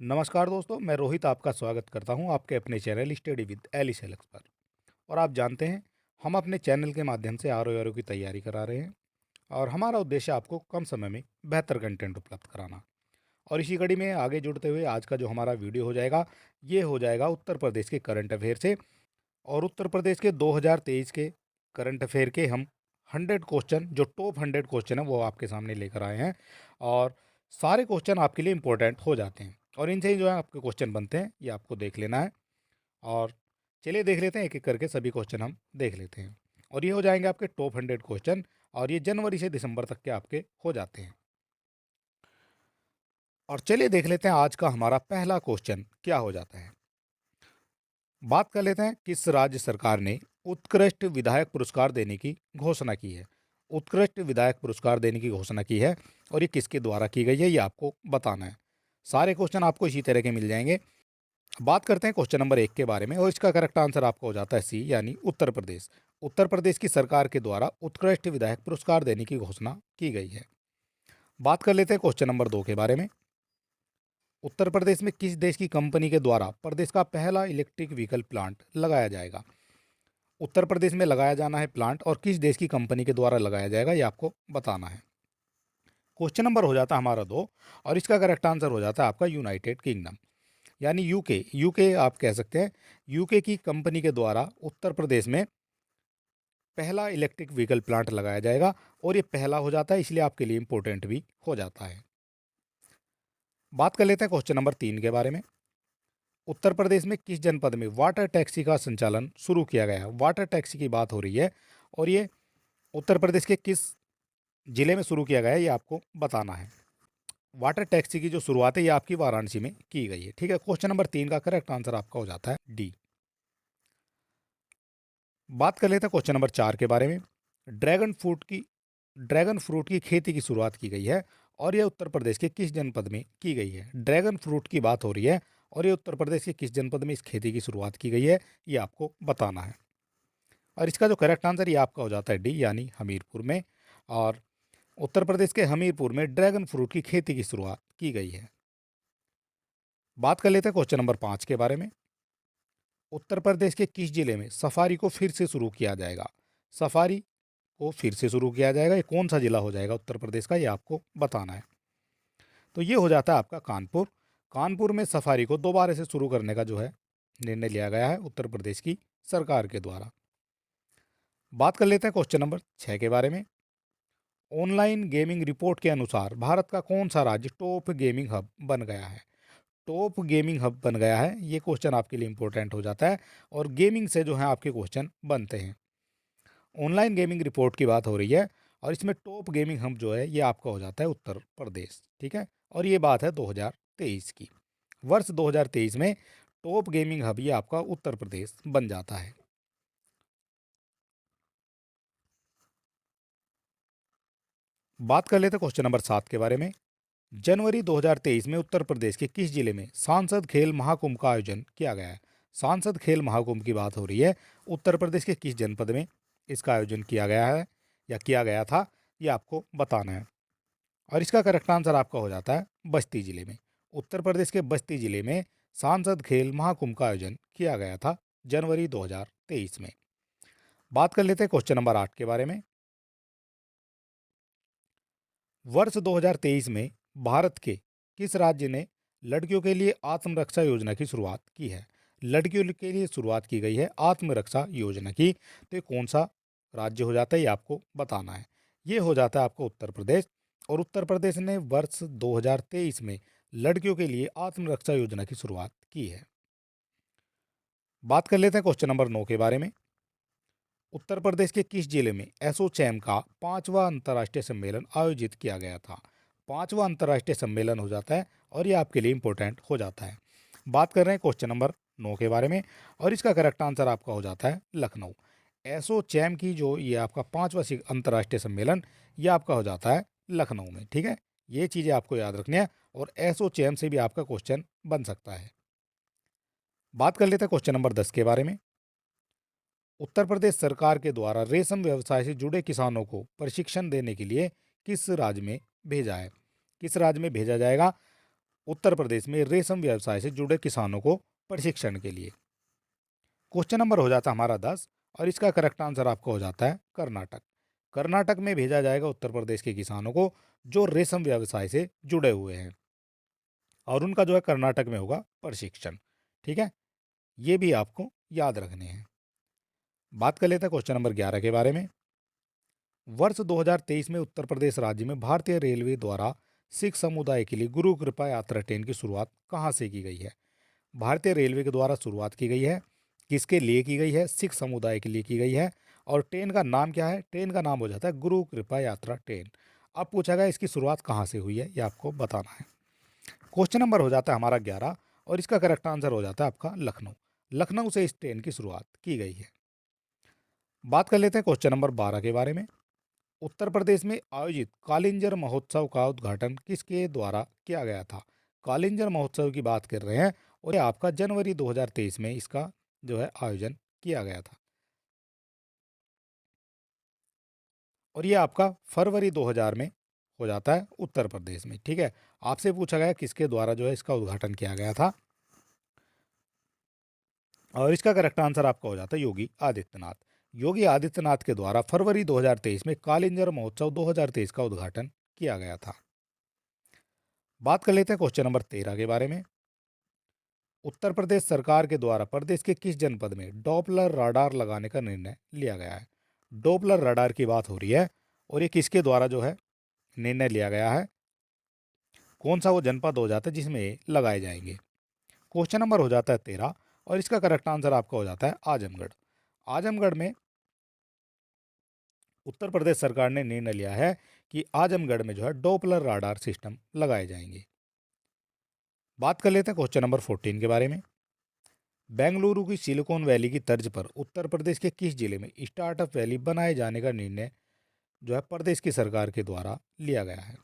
नमस्कार दोस्तों, मैं रोहित आपका स्वागत करता हूं आपके अपने channel study with Alice Alex पर। और आप जानते हैं, हम अपने चैनल के माध्यम से आर की तैयारी करा रहे हैं और हमारा उद्देश्य आपको कम समय में बेहतर कंटेंट उपलब्ध कराना। और इसी कड़ी में आगे जुड़ते हुए आज का जो हमारा वीडियो हो जाएगा, ये हो जाएगा उत्तर प्रदेश के करंट अफेयर से। और उत्तर प्रदेश के 2023 के करंट अफेयर के हम 100 क्वेश्चन, जो टॉप 100 क्वेश्चन है, वो आपके सामने लेकर आए हैं। और सारे क्वेश्चन आपके लिए इंपॉर्टेंट हो जाते हैं और इनसे ही जो है आपके क्वेश्चन बनते हैं, ये आपको देख लेना है। और चलिए देख लेते हैं, एक एक करके सभी क्वेश्चन हम देख लेते हैं। और ये हो जाएंगे आपके टॉप 100 क्वेश्चन, और ये जनवरी से दिसंबर तक के आपके हो जाते हैं। और चलिए देख लेते हैं आज का हमारा पहला क्वेश्चन क्या हो जाता है। बात कर लेते हैं, किस राज्य सरकार ने उत्कृष्ट विधायक पुरस्कार देने की घोषणा की है। उत्कृष्ट विधायक पुरस्कार देने की घोषणा की है और ये किसके द्वारा की गई है, ये आपको बताना है। सारे क्वेश्चन आपको इसी तरह के मिल जाएंगे। बात करते हैं क्वेश्चन नंबर 1 के बारे में, और इसका करेक्ट आंसर आपका हो जाता है सी, यानी उत्तर प्रदेश। उत्तर प्रदेश की सरकार के द्वारा उत्कृष्ट विधायक पुरस्कार देने की घोषणा की गई है। बात कर लेते हैं क्वेश्चन नंबर 2 के बारे में। उत्तर प्रदेश में किस देश की कंपनी के द्वारा प्रदेश का पहला इलेक्ट्रिक व्हीकल प्लांट लगाया जाएगा। उत्तर प्रदेश में लगाया जाना है प्लांट, और किस देश की कंपनी के द्वारा लगाया जाएगा, ये आपको बताना है। क्वेश्चन नंबर हो जाता है हमारा 2, और इसका करेक्ट आंसर हो जाता है आपका यूनाइटेड किंगडम, यानी यूके। यूके आप कह सकते हैं। यूके की कंपनी के द्वारा उत्तर प्रदेश में पहला इलेक्ट्रिक व्हीकल प्लांट लगाया जाएगा, और ये पहला हो जाता है, इसलिए आपके लिए इंपॉर्टेंट भी हो जाता है। बात कर लेते हैं क्वेश्चन नंबर 3 के बारे में। उत्तर प्रदेश में किस जनपद में वाटर टैक्सी का संचालन शुरू किया गया है। वाटर टैक्सी की बात हो रही है, और ये उत्तर प्रदेश के किस जिले में शुरू किया गया है, ये आपको बताना है। वाटर टैक्सी की जो शुरुआत है, ये आपकी वाराणसी में की गई है। ठीक है, क्वेश्चन नंबर 3 का करेक्ट आंसर आपका हो जाता है डी। बात कर लेते हैं क्वेश्चन नंबर 4 के बारे में। ड्रैगन फ्रूट की ड्रैगन फ्रूट की खेती की शुरुआत की गई है, और यह उत्तर प्रदेश के किस जनपद में की गई है। ड्रैगन फ्रूट की बात हो रही है, और ये उत्तर प्रदेश के किस जनपद में इस खेती की शुरुआत की गई है, ये आपको बताना है। और इसका जो करेक्ट आंसर ये आपका हो जाता है डी, यानी हमीरपुर में। और उत्तर प्रदेश के हमीरपुर में ड्रैगन फ्रूट की खेती की शुरुआत की गई है। बात कर लेते हैं क्वेश्चन नंबर 5 के बारे में। उत्तर प्रदेश के किस जिले में सफारी को फिर से शुरू किया जाएगा। सफारी को फिर से शुरू किया जाएगा, ये कौन सा जिला हो जाएगा उत्तर प्रदेश का, ये आपको बताना है। तो ये हो जाता है आपका कानपुर। कानपुर में सफारी को दोबारा से शुरू करने का जो है निर्णय लिया गया है उत्तर प्रदेश की सरकार के द्वारा। बात कर लेते हैं क्वेश्चन नंबर 6 के बारे में। ऑनलाइन गेमिंग रिपोर्ट के अनुसार भारत का कौन सा राज्य टॉप गेमिंग हब बन गया है। टॉप गेमिंग हब बन गया है, ये क्वेश्चन आपके लिए इंपॉर्टेंट हो जाता है, और गेमिंग से जो है आपके क्वेश्चन बनते हैं। ऑनलाइन गेमिंग रिपोर्ट की बात हो रही है, और इसमें टॉप गेमिंग हब जो है, ये आपका हो जाता है उत्तर प्रदेश। ठीक है, और ये बात है 2023 की। वर्ष 2023 में टॉप गेमिंग हब ये आपका उत्तर प्रदेश बन जाता है। बात कर लेते हैं क्वेश्चन नंबर 7 के बारे में। जनवरी 2023 में उत्तर प्रदेश के किस जिले में सांसद खेल महाकुंभ का आयोजन किया गया है। सांसद खेल महाकुंभ की बात हो रही है, उत्तर प्रदेश के किस जनपद में इसका आयोजन किया गया है या किया गया था, ये आपको बताना है। और इसका करेक्ट आंसर आपका हो जाता है बस्ती जिले में। उत्तर प्रदेश के बस्ती जिले में सांसद खेल महाकुंभ का आयोजन किया गया था जनवरी 2023 में। बात कर लेते हैं क्वेश्चन नंबर 8 के बारे में। वर्ष 2023 में भारत के किस राज्य ने लड़कियों के लिए आत्मरक्षा योजना की शुरुआत की है। लड़कियों के लिए शुरुआत की गई है आत्मरक्षा योजना की, तो ये कौन सा राज्य हो जाता है, ये आपको बताना है। ये हो जाता है आपको उत्तर प्रदेश, और उत्तर प्रदेश ने वर्ष 2023 में लड़कियों के लिए आत्मरक्षा योजना की शुरुआत की है। बात कर लेते हैं क्वेश्चन नंबर 9 के बारे में। उत्तर प्रदेश के किस जिले में एसोचैम का 5वां अंतर्राष्ट्रीय सम्मेलन आयोजित किया गया था। 5वां अंतर्राष्ट्रीय सम्मेलन हो जाता है, और ये आपके लिए इंपॉर्टेंट हो जाता है। बात कर रहे हैं क्वेश्चन नंबर 9 के बारे में, और इसका करेक्ट आंसर आपका हो जाता है लखनऊ। एसोचैम की जो ये आपका 5वां अंतर्राष्ट्रीय सम्मेलन, ये आपका हो जाता है लखनऊ में। ठीक है, ये चीज़ें आपको याद रखनी है, और एसोचैम से भी आपका क्वेश्चन बन सकता है। बात कर लेते हैं क्वेश्चन नंबर 10 के बारे में। उत्तर प्रदेश सरकार के द्वारा रेशम व्यवसाय से जुड़े किसानों को प्रशिक्षण देने के लिए किस राज्य में भेजा है। किस राज्य में भेजा जाएगा। उत्तर प्रदेश में रेशम व्यवसाय से जुड़े किसानों को प्रशिक्षण के लिए। क्वेश्चन नंबर हो जाता है हमारा 10 और इसका करेक्ट आंसर आपका हो जाता है कर्नाटक। कर्नाटक में भेजा जाएगा उत्तर प्रदेश के किसानों को जो रेशम व्यवसाय से जुड़े हुए हैं और उनका जो है कर्नाटक में होगा प्रशिक्षण। ठीक है, ये भी आपको याद रखने हैं। बात कर लेते हैं क्वेश्चन नंबर 11 के बारे में। वर्ष 2023 में उत्तर प्रदेश राज्य में भारतीय रेलवे द्वारा सिख समुदाय के लिए गुरु कृपा यात्रा ट्रेन की शुरुआत कहाँ से की गई है? भारतीय रेलवे के द्वारा शुरुआत की गई है, किसके लिए की गई है? सिख समुदाय के लिए की गई है। और ट्रेन का नाम क्या है? ट्रेन का नाम हो जाता है गुरु कृपा यात्रा ट्रेन। अब पूछा गया इसकी शुरुआत कहाँ से हुई है, ये आपको बताना है। क्वेश्चन नंबर हो जाता है हमारा 11 और इसका करेक्ट आंसर हो जाता है आपका लखनऊ। लखनऊ से इस ट्रेन की शुरुआत की गई है। बात कर लेते हैं क्वेश्चन नंबर 12 के बारे में। उत्तर प्रदेश में आयोजित कालिंजर महोत्सव का उद्घाटन किसके द्वारा किया गया था? कालिंजर महोत्सव की बात कर रहे हैं और ये आपका जनवरी 2023 में इसका जो है आयोजन किया गया था और ये आपका फरवरी 2000 में हो जाता है उत्तर प्रदेश में। ठीक है, आपसे पूछा गया किसके द्वारा जो है इसका उद्घाटन किया गया था और इसका करेक्ट आंसर आपका हो जाता है योगी आदित्यनाथ। योगी आदित्यनाथ के द्वारा फरवरी 2023 में कालिंजर महोत्सव 2023 का उद्घाटन किया गया था। बात कर लेते हैं क्वेश्चन नंबर 13 के बारे में। उत्तर प्रदेश सरकार के द्वारा प्रदेश के किस जनपद में डॉपलर राडार लगाने का निर्णय लिया गया है? डॉपलर राडार की बात हो रही है और ये किसके द्वारा जो है निर्णय लिया गया है? कौन सा वो जनपद हो जाता है जिसमें ये लगाए जाएंगे? क्वेश्चन नंबर हो जाता है 13 और इसका करेक्ट आंसर आपका हो जाता है आजमगढ़। आजमगढ़ में उत्तर प्रदेश सरकार ने निर्णय लिया है कि आजमगढ़ में जो है डॉपलर राडार सिस्टम लगाए जाएंगे। बात कर लेते हैं क्वेश्चन नंबर 14 के बारे में। बेंगलुरु की सिलिकॉन वैली की तर्ज पर उत्तर प्रदेश के किस जिले में स्टार्टअप वैली बनाए जाने का निर्णय जो है प्रदेश की सरकार के द्वारा लिया गया है?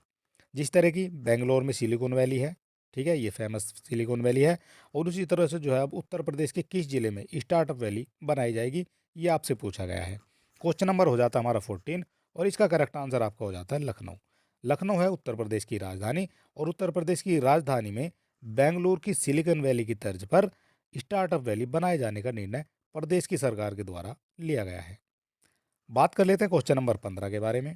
जिस तरह की बेंगलोर में सिलिकॉन वैली है, ठीक है, ये फेमस सिलिकॉन वैली है, और उसी तरह से जो है अब उत्तर प्रदेश के किस जिले में स्टार्टअप वैली बनाई जाएगी, ये आपसे पूछा गया है। क्वेश्चन नंबर हो जाता है हमारा 14 और इसका करेक्ट आंसर आपका हो जाता है लखनऊ। लखनऊ है उत्तर प्रदेश की राजधानी और उत्तर प्रदेश की राजधानी में बेंगलुरु की सिलिकॉन वैली की तर्ज पर स्टार्टअप वैली बनाए जाने का निर्णय प्रदेश की सरकार के द्वारा लिया गया है। बात कर लेते हैं क्वेश्चन नंबर 15 के बारे में।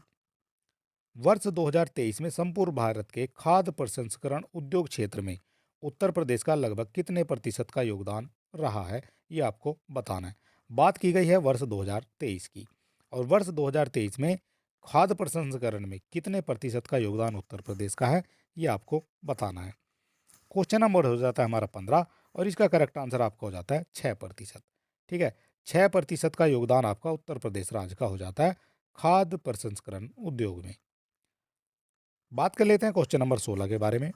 वर्ष 2023 में संपूर्ण भारत के खाद्य प्रसंस्करण उद्योग क्षेत्र में उत्तर प्रदेश का लगभग कितने प्रतिशत का योगदान रहा है, ये आपको बताना है। बात की गई है वर्ष 2023 की और वर्ष 2023 में खाद्य प्रसंस्करण में कितने प्रतिशत का योगदान उत्तर प्रदेश का है, ये आपको बताना है। क्वेश्चन नंबर हो जाता है हमारा 15 और इसका करेक्ट आंसर आपका हो जाता है 6%। ठीक है, 6% का योगदान आपका उत्तर प्रदेश राज्य का हो जाता है खाद्य प्रसंस्करण उद्योग में। बात कर लेते हैं क्वेश्चन नंबर 16 के बारे में।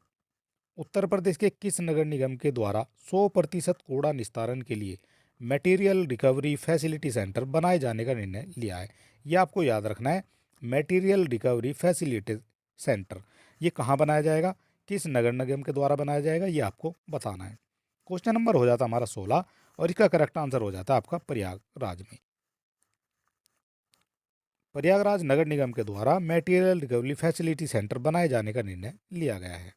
उत्तर प्रदेश के किस नगर निगम के द्वारा 100% कूड़ा निस्तारण के लिए मटेरियल रिकवरी फैसिलिटी सेंटर बनाए जाने का निर्णय लिया है? ये आपको याद रखना है। मटेरियल रिकवरी फैसिलिटी सेंटर ये कहाँ बनाया जाएगा, किस नगर निगम के द्वारा बनाया जाएगा, ये आपको बताना है। क्वेश्चन नंबर हो जाता है हमारा 16 और इसका करेक्ट आंसर हो जाता है आपका प्रयागराज में। प्रयागराज नगर निगम के द्वारा मटेरियल रिकवरी फैसिलिटी सेंटर बनाए जाने का निर्णय लिया गया है।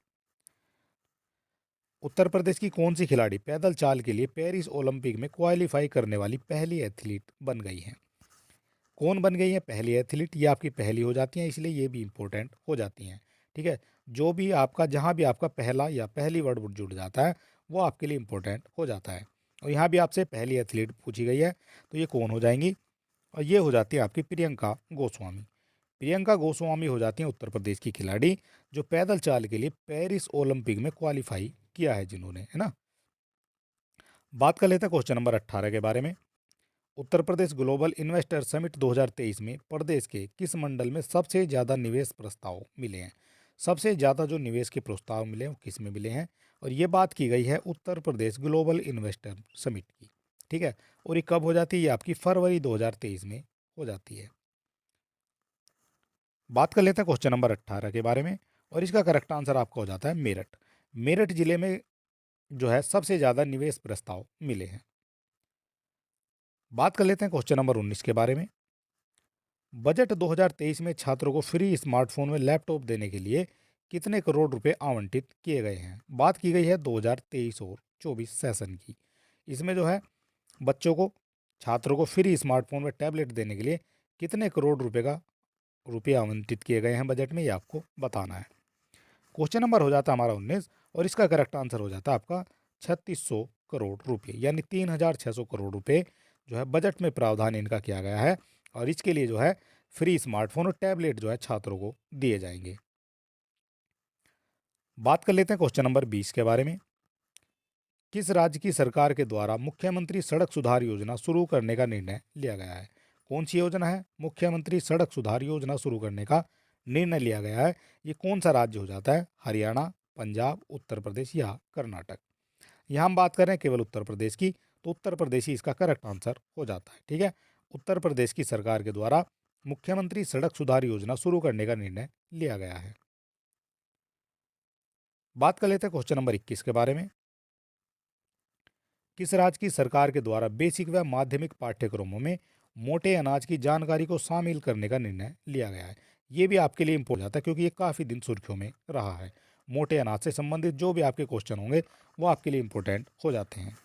उत्तर प्रदेश की कौन सी खिलाड़ी पैदल चाल के लिए पेरिस ओलंपिक में क्वालिफाई करने वाली पहली एथलीट बन गई है? कौन बन गई है पहली एथलीट? ये आपकी पहली हो जाती है, इसलिए ये भी इंपॉर्टेंट हो जाती हैं। ठीक है, जो भी आपका जहाँ भी आपका पहला या पहली वर्ड जुड़ जाता है वो आपके लिए इंपॉर्टेंट हो जाता है। और यहाँ भी आपसे पहली एथलीट पूछी गई है, तो ये कौन हो जाएंगी? और ये हो जाती है आपकी प्रियंका गोस्वामी। प्रियंका गोस्वामी हो जाती हैं उत्तर प्रदेश की खिलाड़ी जो पैदल चाल के लिए पेरिस ओलंपिक में क्वालिफाई किया है जिन्होंने, है ना। बात कर लेते हैं क्वेश्चन नंबर 18 के बारे में। Uttar Pradesh global investor summit 2023 में प्रदेश के किस मंडल में सबसे ज़्यादा निवेश प्रस्ताव मिले हैं? सबसे ज़्यादा जो निवेश के प्रस्ताव मिले हैं वो किस में मिले हैं? और ये बात की गई है Uttar Pradesh global investor summit की। ठीक है, और ये कब हो जाती है? ये आपकी फरवरी 2023 में हो जाती है। बात कर लेते हैं क्वेश्चन नंबर 18 के बारे में और इसका करेक्ट आंसर आपका हो जाता है मेरठ। मेरठ जिले में जो है सबसे ज़्यादा निवेश प्रस्ताव मिले हैं। बात कर लेते हैं क्वेश्चन नंबर 19 के बारे में। बजट 2023 में छात्रों को फ्री स्मार्टफोन में लैपटॉप देने के लिए कितने करोड़ रुपए आवंटित किए गए हैं। बात की गई है 2023 और 24 सेशन की। इसमें जो है बच्चों को, छात्रों को फ्री स्मार्टफोन व टैबलेट देने के लिए कितने करोड़ रुपए आवंटित किए गए हैं बजट में, ये आपको बताना है। क्वेश्चन नंबर हो जाता है हमारा 19 और इसका करेक्ट आंसर हो जाता है आपका 3600 करोड़ रुपए, यानी 3600 करोड़ रुपए जो है बजट में प्रावधान इनका किया गया है और इसके लिए जो है फ्री स्मार्टफोन और टैबलेट जो है छात्रों को दिए जाएंगे। बात कर लेते हैं क्वेश्चन नंबर 20 के बारे में। किस राज्य की सरकार के द्वारा मुख्यमंत्री सड़क सुधार योजना शुरू करने का निर्णय लिया गया है। कौन सी योजना है? मुख्यमंत्री सड़क सुधार योजना शुरू करने का निर्णय लिया गया है। ये कौन सा राज्य हो जाता है? हरियाणा, पंजाब, उत्तर प्रदेश या कर्नाटक। यहाँ हम बात कर रहे हैं केवल उत्तर प्रदेश की, तो उत्तर प्रदेश ही इसका करेक्ट आंसर हो जाता है। ठीक है, उत्तर प्रदेश की सरकार के द्वारा मुख्यमंत्री सड़क सुधार योजना शुरू करने का निर्णय लिया गया है। बात कर लेते हैं क्वेश्चन नंबर 21 के बारे में। किस राज्य की सरकार के द्वारा बेसिक व माध्यमिक पाठ्यक्रमों में मोटे अनाज की जानकारी को शामिल करने का निर्णय लिया गया है। ये भी आपके लिए इम्पोर्टेंट जाता है क्योंकि ये काफ़ी दिन सुर्खियों में रहा है। मोटे अनाज से संबंधित जो भी आपके क्वेश्चन होंगे वो आपके लिए इम्पोर्टेंट हो जाते हैं।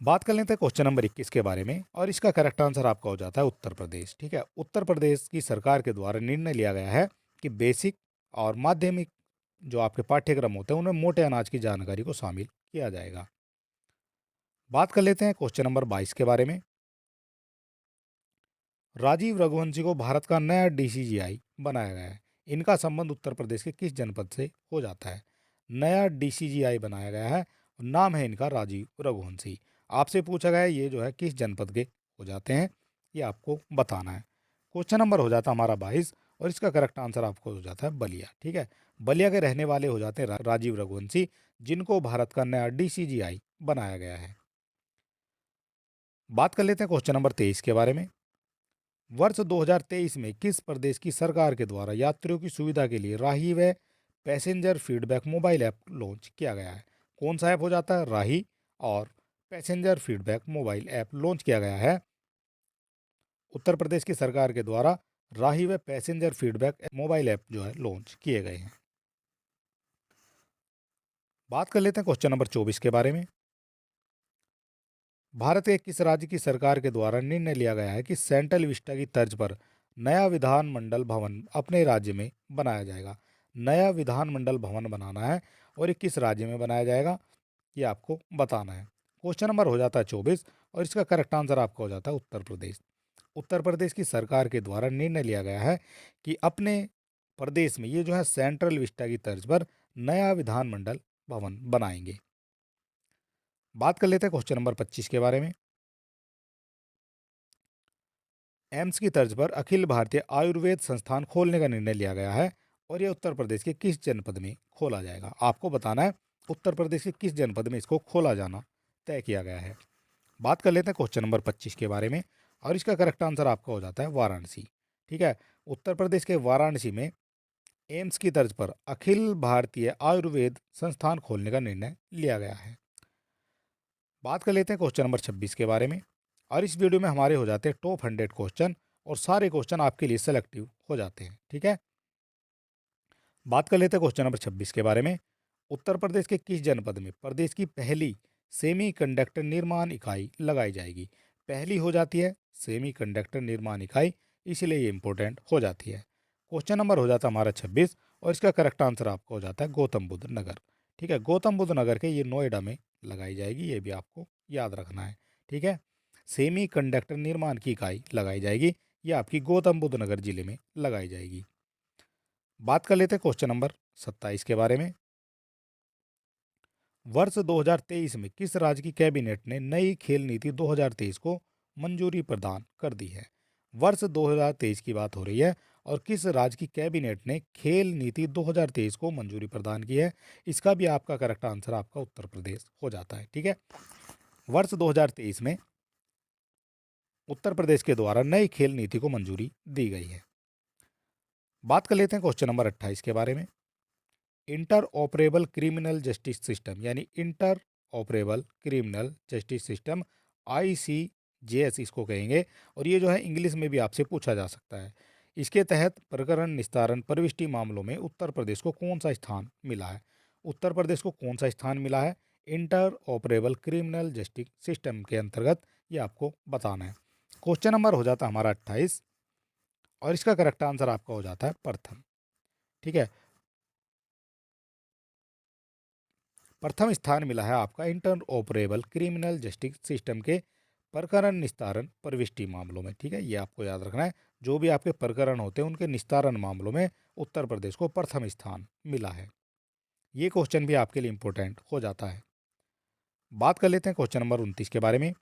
बात कर लेते हैं क्वेश्चन नंबर 21 के बारे में और इसका करेक्ट आंसर आपका हो जाता है उत्तर प्रदेश। ठीक है, उत्तर प्रदेश की सरकार के द्वारा निर्णय लिया गया है कि बेसिक और माध्यमिक जो आपके पाठ्यक्रम होते हैं उनमें मोटे अनाज की जानकारी को शामिल किया जाएगा। बात कर लेते हैं क्वेश्चन नंबर 22 के बारे में। राजीव रघुवंशी को भारत का नया डीसीजीआई बनाया गया है। इनका संबंध उत्तर प्रदेश के किस जनपद से हो जाता है? नया डीसीजीआई बनाया गया है, नाम है इनका राजीव रघुवंशी। आपसे पूछा गया है ये जो है किस जनपद के हो जाते हैं, ये आपको बताना है। क्वेश्चन नंबर हो जाता है हमारा 22 और इसका करेक्ट आंसर आपको हो जाता है बलिया। ठीक है, बलिया के रहने वाले हो जाते हैं राजीव रघुवंशी, जिनको भारत का नया डीसीजीआई बनाया गया है। बात कर लेते हैं क्वेश्चन नंबर 23 के बारे में। वर्ष 2023 में किस प्रदेश की सरकार के द्वारा यात्रियों की सुविधा के लिए राही व passenger feedback mobile app launch किया गया है? कौन सा ऐप हो जाता है? राही और passenger feedback mobile app launch किया गया है उत्तर प्रदेश की सरकार के द्वारा। राही व पैसेंजर फीडबैक मोबाइल ऐप जो है लॉन्च किए गए हैं। बात कर लेते हैं क्वेश्चन नंबर 24 के बारे में। भारत के किस राज्य की सरकार के द्वारा निर्णय लिया गया है कि सेंट्रल विस्टा की तर्ज पर नया विधानमंडल भवन अपने राज्य में बनाया जाएगा? नया विधानमंडल भवन बनाना है और ये किस राज्य में बनाया जाएगा, ये आपको बताना है। क्वेश्चन नंबर हो जाता है 24 और इसका करेक्ट आंसर आपका हो जाता है उत्तर प्रदेश। उत्तर प्रदेश की सरकार के द्वारा निर्णय लिया गया है कि अपने प्रदेश में ये जो है सेंट्रल विस्टा की तर्ज पर नया विधानमंडल भवन बनाएंगे। बात कर लेते हैं क्वेश्चन नंबर 25 के बारे में। एम्स की तर्ज पर अखिल भारतीय आयुर्वेद संस्थान खोलने का निर्णय लिया गया है और यह उत्तर प्रदेश के किस जनपद में खोला जाएगा? आपको बताना है उत्तर प्रदेश के किस जनपद में इसको खोला जाना तय किया गया है। बात कर लेते हैं क्वेश्चन नंबर 25 के बारे में और इसका करेक्ट आंसर आपका हो जाता है वाराणसी। ठीक है, उत्तर प्रदेश के वाराणसी में एम्स की तर्ज पर अखिल भारतीय आयुर्वेद संस्थान खोलने का निर्णय लिया गया है। बात कर लेते हैं क्वेश्चन नंबर 26 के बारे में और इस वीडियो में हमारे हो जाते हैं टॉप 100 क्वेश्चन और सारे क्वेश्चन आपके लिए सेलेक्टिव हो जाते हैं। ठीक है, बात कर लेते हैं क्वेश्चन नंबर 26 के बारे में। उत्तर प्रदेश के किस जनपद में प्रदेश की पहली सेमी कंडक्टर निर्माण इकाई लगाई जाएगी? पहली हो जाती है सेमी कंडक्टर निर्माण इकाई, इसलिए ये इंपॉर्टेंट हो जाती है। क्वेश्चन नंबर हो जाता है हमारा 26 और इसका करेक्ट आंसर आपका हो जाता है गौतम बुद्ध नगर। ठीक है, गौतम बुद्ध नगर के ये नोएडा में लगाई जाएगी, ये भी आपको याद रखना है। ठीक है, सेमी कंडक्टर निर्माण की इकाई लगाई जाएगी, ये आपकी गौतम बुद्ध नगर जिले में लगाई जाएगी। बात कर लेते हैं क्वेश्चन नंबर 27 के बारे में। वर्ष 2023 में किस राज्य की कैबिनेट ने नई खेल नीति 2023 को मंजूरी प्रदान कर दी है? वर्ष 2023 की बात हो रही है और किस राज्य की कैबिनेट ने खेल नीति 2023 को मंजूरी प्रदान की है? इसका भी आपका करेक्ट आंसर आपका उत्तर प्रदेश हो जाता है। ठीक है, वर्ष 2023 में उत्तर प्रदेश के द्वारा नई खेल नीति को मंजूरी दी गई है। बात कर लेते हैं क्वेश्चन नंबर 28 के बारे में। Interoperable criminal justice system यानी interoperable criminal justice system ICJS इसको कहेंगे और ये जो है इंग्लिश में भी आपसे पूछा जा सकता है। इसके तहत प्रकरण निस्तारण प्रविष्टि मामलों में उत्तर प्रदेश को कौन सा स्थान मिला है? उत्तर प्रदेश को कौन सा स्थान मिला है inter operable criminal justice system के अंतर्गत? ये आपको बताना है। क्वेश्चन नंबर हो जाता है हमारा 28 और इसका करेक्ट आंसर आपका हो जाता है प्रथम। ठीक है, प्रथम स्थान मिला है आपका inter operable criminal justice system के प्रकरण निस्तारण प्रविष्टि मामलों में। ठीक है, ये आपको याद रखना है। जो भी आपके प्रकरण होते हैं उनके निस्तारण मामलों में उत्तर प्रदेश को प्रथम स्थान मिला है। ये क्वेश्चन भी आपके लिए इंपॉर्टेंट हो जाता है। बात कर लेते हैं क्वेश्चन नंबर 29 के बारे में।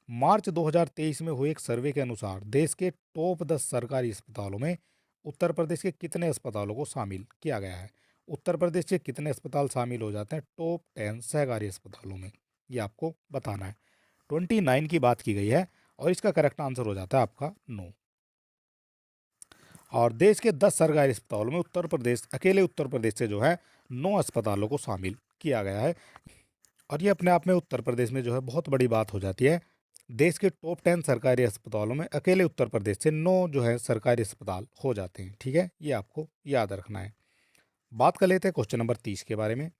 मार्च 2023 में हुए एक सर्वे के अनुसार देश के टॉप 10 सरकारी अस्पतालों में उत्तर प्रदेश के कितने अस्पतालों को शामिल किया गया है? उत्तर प्रदेश के कितने अस्पताल शामिल हो जाते हैं टॉप 10 सरकारी अस्पतालों में? ये आपको बताना है। 29 की बात की गई है और इसका करेक्ट आंसर हो जाता है आपका 9। और देश के 10 सरकारी अस्पतालों में उत्तर प्रदेश, अकेले उत्तर प्रदेश से जो है 9 अस्पतालों को शामिल किया गया है। और ये अपने आप में उत्तर प्रदेश में जो है बहुत बड़ी बात हो जाती है। देश के टॉप 10 सरकारी अस्पतालों में अकेले उत्तर प्रदेश से 9 जो है सरकारी अस्पताल हो जाते हैं। ठीक है, ये आपको याद रखना है। बात कर लेते हैं क्वेश्चन नंबर 30 के बारे में।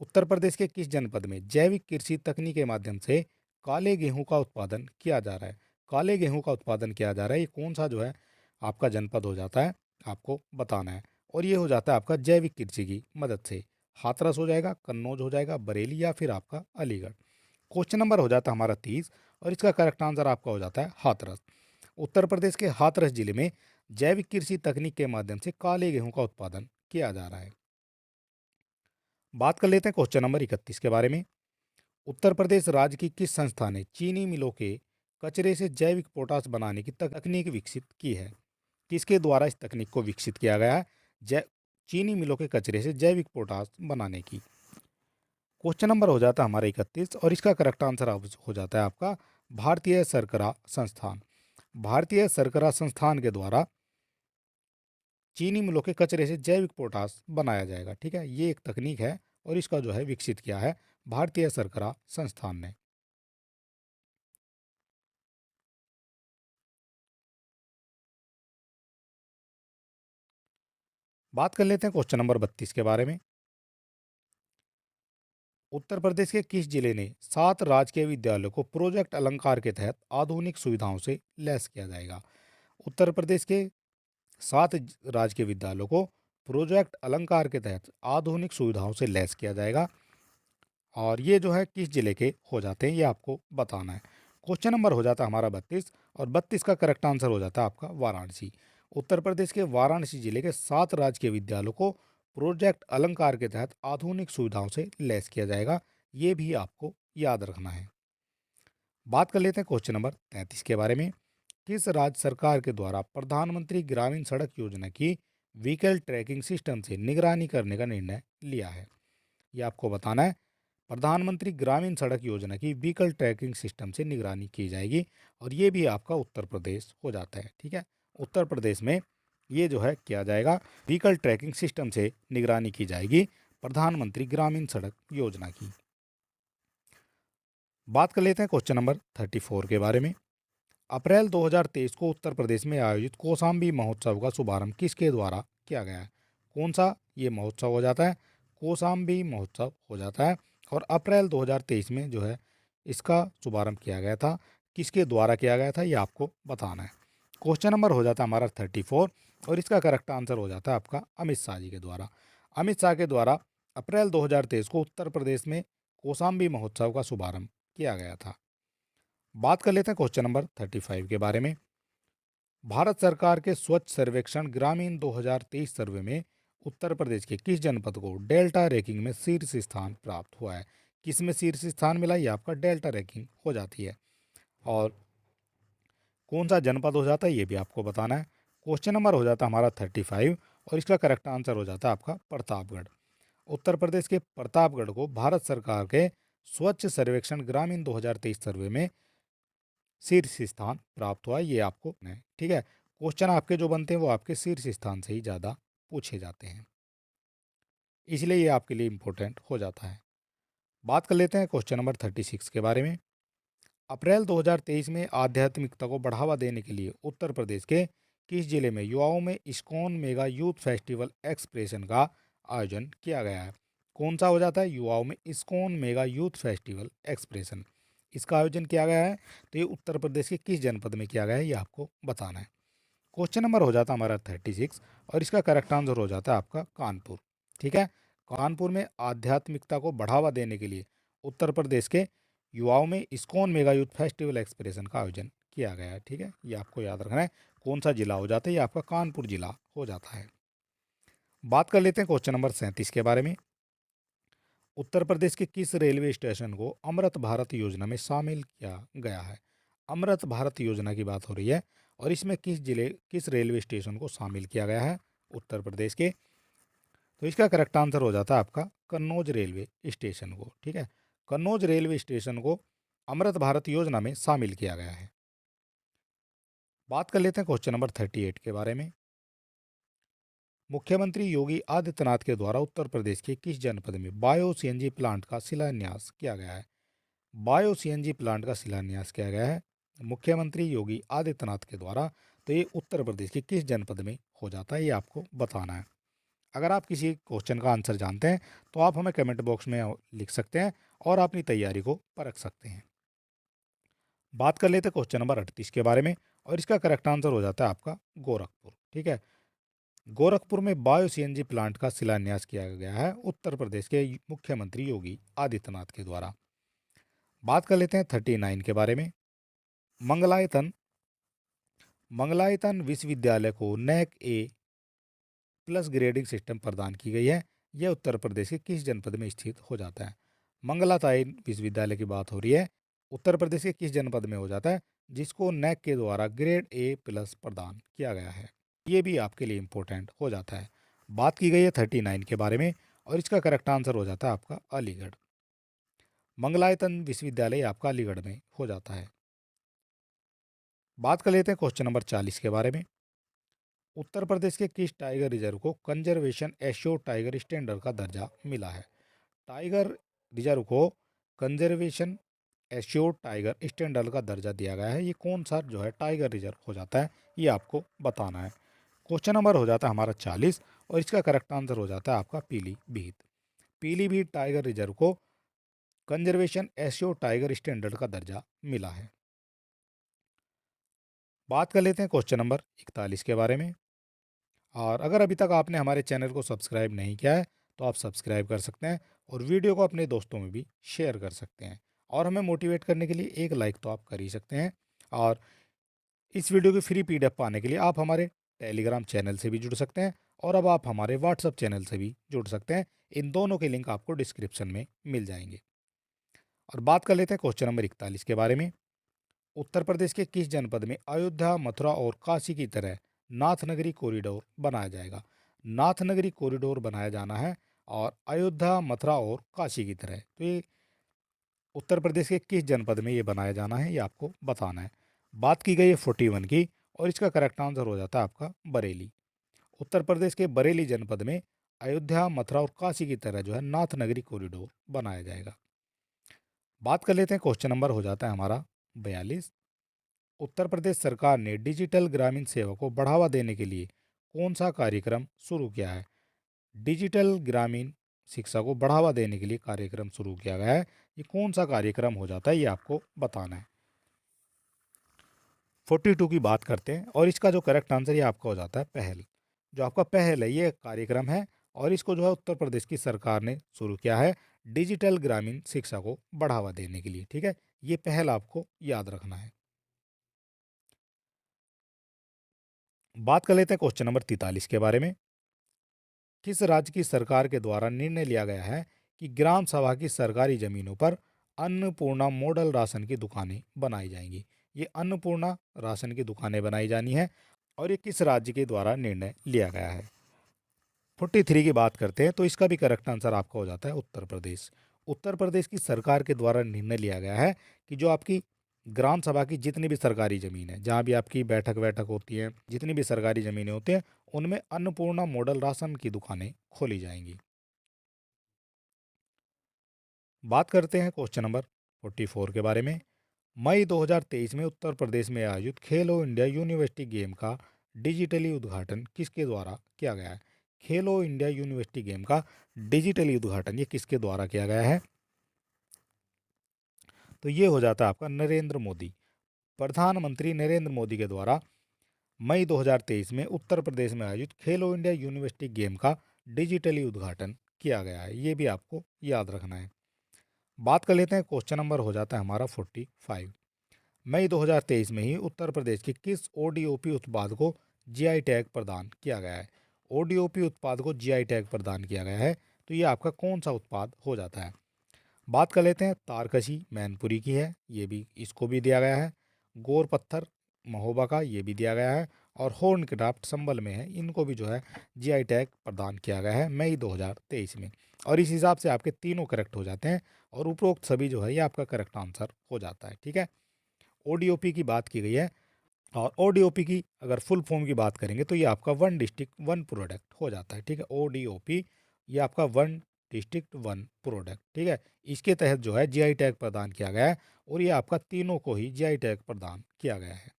उत्तर प्रदेश के किस जनपद में जैविक कृषि तकनीक के माध्यम से काले गेहूं का उत्पादन किया जा रहा है? काले गेहूं का उत्पादन किया जा रहा है, ये कौन सा जो है आपका जनपद हो जाता है, आपको बताना है। और ये हो जाता है आपका जैविक कृषि की मदद से। हाथरस हो जाएगा, कन्नौज हो जाएगा, बरेली या फिर आपका अलीगढ़। क्वेश्चन नंबर हो जाता है हमारा 30 और इसका करेक्ट आंसर आपका हो जाता है हाथरस। उत्तर प्रदेश के हाथरस जिले में जैविक कृषि तकनीक के माध्यम से काले गेहूं का उत्पादन किया जा रहा है। बात कर लेते हैं क्वेश्चन नंबर 31 के बारे में। उत्तर प्रदेश राज्य की किस संस्था ने चीनी मिलों के कचरे से जैविक पोटास बनाने की तकनीक विकसित की है? किसके द्वारा इस तकनीक को विकसित किया गया है चीनी मिलों के कचरे से जैविक पोटास बनाने की? क्वेश्चन नंबर हो जाता है हमारा 31 और इसका करेक्ट आंसर हो जाता है आपका भारतीय शर्करा संस्थान। भारतीय शर्करा संस्थान के द्वारा चीनी मिलों के कचरे से जैविक पोटास बनाया जाएगा। ठीक है, ये एक तकनीक है और इसका जो है विकसित किया है भारतीय शर्करा संस्थान ने। बात कर लेते हैं क्वेश्चन नंबर 32 के बारे में। उत्तर प्रदेश के किस जिले ने 7 राजकीय विद्यालयों को प्रोजेक्ट अलंकार के तहत आधुनिक सुविधाओं से लैस किया जाएगा? उत्तर प्रदेश के 7 राजकीय विद्यालयों को प्रोजेक्ट अलंकार के तहत आधुनिक सुविधाओं से लैस किया जाएगा। और ये जो है किस जिले के हो जाते हैं, ये आपको बताना है। क्वेश्चन नंबर हो जाता है हमारा 32 और 32 का करेक्ट आंसर हो जाता है आपका वाराणसी। उत्तर प्रदेश के वाराणसी जिले के 7 राजकीय विद्यालयों को प्रोजेक्ट अलंकार के तहत आधुनिक सुविधाओं से लैस किया जाएगा। ये भी आपको याद रखना है। बात कर लेते हैं क्वेश्चन नंबर 33 के बारे में। किस राज्य सरकार के द्वारा प्रधानमंत्री ग्रामीण सड़क योजना की व्हीकल ट्रैकिंग सिस्टम से निगरानी करने का निर्णय लिया है? ये आपको बताना है। प्रधानमंत्री ग्रामीण सड़क योजना की व्हीकल ट्रैकिंग सिस्टम से निगरानी की जाएगी और ये भी आपका उत्तर प्रदेश हो जाता है। ठीक है, उत्तर प्रदेश में ये जो है किया जाएगा, व्हीकल ट्रैकिंग सिस्टम से निगरानी की जाएगी प्रधानमंत्री ग्रामीण सड़क योजना की। बात कर लेते हैं क्वेश्चन नंबर 34 के बारे में। अप्रैल 2023 को उत्तर प्रदेश में आयोजित कौशाम्बी महोत्सव का शुभारंभ किसके द्वारा किया गया है? कौन सा ये महोत्सव हो जाता है? कौशाम्बी महोत्सव हो जाता है और अप्रैल 2023 में जो है इसका शुभारंभ किया गया था। किसके द्वारा किया गया था ये आपको बताना है। क्वेश्चन नंबर हो जाता है हमारा 34 और इसका करेक्ट आंसर हो जाता है आपका अमित शाह जी के द्वारा। अमित शाह के द्वारा अप्रैल 2023 को उत्तर प्रदेश में कौशाम्बी महोत्सव का शुभारंभ किया गया था। बात कर लेते हैं क्वेश्चन नंबर 35 के बारे में। भारत सरकार के स्वच्छ सर्वेक्षण ग्रामीण 2023 सर्वे में उत्तर प्रदेश के किस जनपद को डेल्टा रैंकिंग में शीर्ष स्थान प्राप्त हुआ है? किस में शीर्ष स्थान मिला? ये आपका डेल्टा रैंकिंग हो जाती है। और कौन सा जनपद हो जाता है ये भी आपको बताना है। क्वेश्चन नंबर हो जाता है हमारा 35 और इसका करेक्ट आंसर हो जाता है आपका प्रतापगढ़। उत्तर प्रदेश के प्रतापगढ़ को भारत सरकार के स्वच्छ सर्वेक्षण ग्रामीण 2023 सर्वे में शीर्ष स्थान प्राप्त हुआ, ये आपको है। ठीक है, क्वेश्चन आपके जो बनते हैं वो आपके शीर्ष स्थान से ही ज़्यादा पूछे जाते हैं, इसलिए ये आपके लिए इम्पोर्टेंट हो जाता है। बात कर लेते हैं क्वेश्चन नंबर 36 के बारे में। अप्रैल 2023 में आध्यात्मिकता को बढ़ावा देने के लिए उत्तर प्रदेश के किस जिले में युवाओं में ISKCON mega youth festival expression का आयोजन किया गया है? कौन सा हो जाता है? युवाओं में ISKCON mega youth festival expression, इसका आयोजन किया गया है। तो ये उत्तर प्रदेश के किस जनपद में किया गया है, ये आपको बताना है। क्वेश्चन नंबर हो जाता है हमारा 36 और इसका करेक्ट आंसर हो जाता है आपका कानपुर। ठीक है, कानपुर में आध्यात्मिकता को बढ़ावा देने के लिए उत्तर प्रदेश के युवाओं में ISKCON mega youth festival expression का आयोजन किया गया है। ठीक है, ये आपको याद रखना है। कौन सा जिला हो जाता है? ये आपका कानपुर जिला हो जाता है। बात कर लेते हैं क्वेश्चन नंबर 37 के बारे में। उत्तर प्रदेश के किस रेलवे स्टेशन को अमृत भारत योजना में शामिल किया गया है? अमृत भारत योजना की बात हो रही है और इसमें किस रेलवे स्टेशन को शामिल किया गया है उत्तर प्रदेश के? तो इसका करेक्ट आंसर हो जाता है आपका कन्नौज रेलवे स्टेशन को। ठीक है, कन्नौज रेलवे स्टेशन को अमृत भारत योजना में शामिल किया गया है। बात कर लेते हैं क्वेश्चन नंबर 38 के बारे में। मुख्यमंत्री योगी आदित्यनाथ के द्वारा उत्तर प्रदेश के किस जनपद में बायो सीएनजी प्लांट का शिलान्यास किया गया है? बायो सीएनजी प्लांट का शिलान्यास किया गया है मुख्यमंत्री योगी आदित्यनाथ के द्वारा। तो ये उत्तर प्रदेश के किस जनपद में हो जाता है, ये आपको बताना है। अगर आप किसी क्वेश्चन का आंसर जानते हैं तो आप हमें कमेंट बॉक्स में लिख सकते हैं और अपनी तैयारी को परख सकते हैं। बात कर लेते हैं क्वेश्चन नंबर 38 के बारे में और इसका करेक्ट आंसर हो जाता है आपका गोरखपुर। ठीक है, गोरखपुर में बायो सीएनजी प्लांट का शिलान्यास किया गया है उत्तर प्रदेश के मुख्यमंत्री योगी आदित्यनाथ के द्वारा। बात कर लेते हैं 39 के बारे में। मंगलायतन मंगलायतन विश्वविद्यालय को नैक ए प्लस ग्रेडिंग सिस्टम प्रदान की गई है। यह उत्तर प्रदेश के किस जनपद में स्थित हो जाता है? मंगलाताइन विश्वविद्यालय की बात हो रही है, उत्तर प्रदेश के किस जनपद में हो जाता है जिसको नैक के द्वारा ग्रेड ए प्लस प्रदान किया गया है? ये भी आपके लिए इम्पोर्टेंट हो जाता है। बात की गई है 39 के बारे में और इसका करेक्ट आंसर हो जाता है आपका अलीगढ़। मंगलायतन विश्वविद्यालय आपका अलीगढ़ में हो जाता है। बात कर लेते हैं क्वेश्चन नंबर 40 के बारे में। उत्तर प्रदेश के किस टाइगर रिजर्व को कंजर्वेशन एश्योर्ड टाइगर स्टैंडर्ड का दर्जा मिला है? टाइगर रिजर्व को कंजर्वेशन एश्योर्ड टाइगर स्टैंडर्ड का दर्जा दिया गया है। ये कौन सा जो है टाइगर रिजर्व हो जाता है, ये आपको बताना है। क्वेश्चन नंबर हो जाता है हमारा 40 और इसका करेक्ट आंसर हो जाता है आपका पीलीभीत। पीलीभीत टाइगर रिजर्व को कंजर्वेशन एश्योर्ड टाइगर स्टैंडर्ड का दर्जा मिला है। बात कर लेते हैं क्वेश्चन नंबर 41 के बारे में। और अगर अभी तक आपने हमारे चैनल को सब्सक्राइब नहीं किया है तो आप सब्सक्राइब कर सकते हैं और वीडियो को अपने दोस्तों में भी शेयर कर सकते हैं और हमें मोटिवेट करने के लिए एक लाइक तो आप कर ही सकते हैं। और इस वीडियो की फ्री पीडीएफ पाने के लिए आप हमारे टेलीग्राम चैनल से भी जुड़ सकते हैं और अब आप हमारे व्हाट्सएप चैनल से भी जुड़ सकते हैं। इन दोनों के लिंक आपको डिस्क्रिप्शन में मिल जाएंगे। और बात कर लेते हैं क्वेश्चन नंबर 41 के बारे में। उत्तर प्रदेश के किस जनपद में अयोध्या, मथुरा और काशी की तरह नाथनगरी कॉरिडोर बनाया जाएगा? नाथनगरी कॉरिडोर बनाया जाना है और अयोध्या, मथुरा और काशी की तरह। तो ये उत्तर प्रदेश के किस जनपद में ये बनाया जाना है, ये आपको बताना है। बात की गई है 41 की और इसका करेक्ट आंसर हो जाता है आपका बरेली। उत्तर प्रदेश के बरेली जनपद में अयोध्या, मथुरा और काशी की तरह जो है नाथनगरी कॉरिडोर बनाया जाएगा। बात कर लेते हैं क्वेश्चन नंबर हो जाता है हमारा 42। उत्तर प्रदेश सरकार ने डिजिटल ग्रामीण सेवा को बढ़ावा देने के लिए कौन सा कार्यक्रम शुरू किया है? डिजिटल ग्रामीण शिक्षा को बढ़ावा देने के लिए कार्यक्रम शुरू किया गया है। ये कौन सा कार्यक्रम हो जाता है, ये आपको बताना है। 42 की बात करते हैं और इसका जो करेक्ट आंसर ये आपका हो जाता है पहल। जो आपका पहल है ये कार्यक्रम है और इसको जो है उत्तर प्रदेश की सरकार ने शुरू किया है डिजिटल ग्रामीण शिक्षा को बढ़ावा देने के लिए। ठीक है, ये पहल आपको याद रखना है। बात कर लेते हैं क्वेश्चन नंबर 43 के बारे में। किस राज्य की सरकार के द्वारा निर्णय लिया गया है कि ग्राम सभा की सरकारी जमीनों पर अन्नपूर्णा मॉडल राशन की दुकानें बनाई जाएंगी? ये अन्नपूर्णा राशन की दुकानें बनाई जानी है और ये किस राज्य के द्वारा निर्णय लिया गया है? 43 की बात करते हैं तो इसका भी करेक्ट आंसर आपका हो जाता है उत्तर प्रदेश। उत्तर प्रदेश की सरकार के द्वारा निर्णय लिया गया है कि जो आपकी ग्राम सभा की जितनी भी सरकारी ज़मीन है, जहाँ भी आपकी बैठक वैठक होती है, जितनी भी सरकारी ज़मीनें होती हैं, उनमें अन्नपूर्णा मॉडल राशन की दुकानें खोली जाएंगी। बात करते हैं क्वेश्चन नंबर 44 के बारे में। मई 2023 में उत्तर प्रदेश में आयोजित खेलो इंडिया यूनिवर्सिटी गेम का डिजिटली उद्घाटन किसके द्वारा किया गया है? खेलो इंडिया यूनिवर्सिटी गेम का डिजिटली उद्घाटन ये किसके द्वारा किया गया है? तो ये हो जाता है आपका नरेंद्र मोदी। प्रधानमंत्री नरेंद्र मोदी के द्वारा मई 2023 में उत्तर प्रदेश में आयोजित खेलो इंडिया यूनिवर्सिटी गेम का डिजिटली उद्घाटन किया गया है। ये भी आपको याद रखना है। बात कर लेते हैं, क्वेश्चन नंबर हो जाता है हमारा 45। मई 2023 में ही उत्तर प्रदेश के किस ओडीओपी उत्पाद को जीआई टैग प्रदान किया गया है? ओडीओपी उत्पाद को जीआई टैग प्रदान किया गया है, तो ये आपका कौन सा उत्पाद हो जाता है? बात कर लेते हैं, तारकशी मैनपुरी की है, ये भी इसको भी दिया गया है। गोर पत्थर महोबा का ये भी दिया गया है। और हॉर्न क्राफ्ट संबल में है, इनको भी जो है जीआई टैग प्रदान किया गया है मई 2023 में। और इस हिसाब से आपके तीनों करेक्ट हो जाते हैं और उपरोक्त सभी जो है ये आपका करेक्ट आंसर हो जाता है। ठीक है, ओडीओपी की बात की गई है। और ओडीओपी की अगर फुल फॉर्म की बात करेंगे तो ये आपका वन डिस्ट्रिक्ट वन प्रोडक्ट हो जाता है। ठीक है, ओडीओपी ये आपका वन डिस्ट्रिक्ट वन प्रोडक्ट। ठीक है, इसके तहत जो है जीआई टैग प्रदान किया गया है और ये आपका तीनों को ही जीआई टैग प्रदान किया गया है।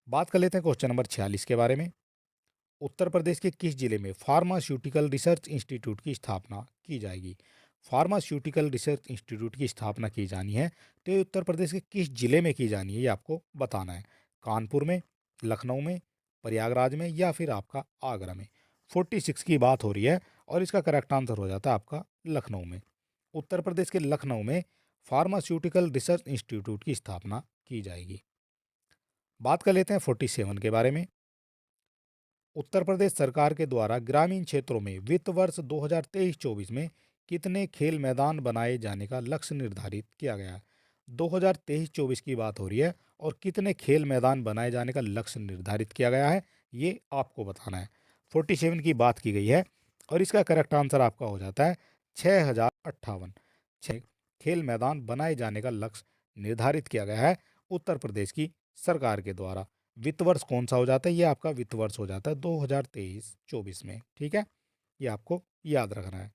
बात कर लेते हैं क्वेश्चन नंबर 46 के बारे में। उत्तर प्रदेश के किस जिले में फार्मास्यूटिकल रिसर्च इंस्टीट्यूट की स्थापना की जाएगी? फार्मास्यूटिकल रिसर्च इंस्टीट्यूट की स्थापना की जानी है, तो ये उत्तर प्रदेश के किस जिले में की जानी है ये आपको बताना है। कानपुर में, लखनऊ में, प्रयागराज में या फिर आपका आगरा में? 46 की बात हो रही है और इसका करेक्ट आंसर हो जाता है आपका लखनऊ में। उत्तर प्रदेश के लखनऊ में फार्मास्यूटिकल रिसर्च इंस्टीट्यूट की स्थापना की जाएगी। बात कर लेते हैं 47 के बारे में। उत्तर प्रदेश सरकार के द्वारा ग्रामीण क्षेत्रों में वित्त वर्ष 2023-24 में कितने खेल मैदान बनाए जाने का लक्ष्य निर्धारित किया गया है? 2023-24 की बात हो रही है और कितने खेल मैदान बनाए जाने का लक्ष्य निर्धारित किया गया है ये आपको बताना है। 47 की बात की गई है और इसका करेक्ट आंसर आपका हो जाता है 6058। छः खेल मैदान बनाए जाने का लक्ष्य निर्धारित किया गया है उत्तर प्रदेश की सरकार के द्वारा। वित्त वर्ष कौन सा हो जाता है? ये आपका वित्त वर्ष हो जाता है 2023-24 में। ठीक है, ये आपको याद रखना है।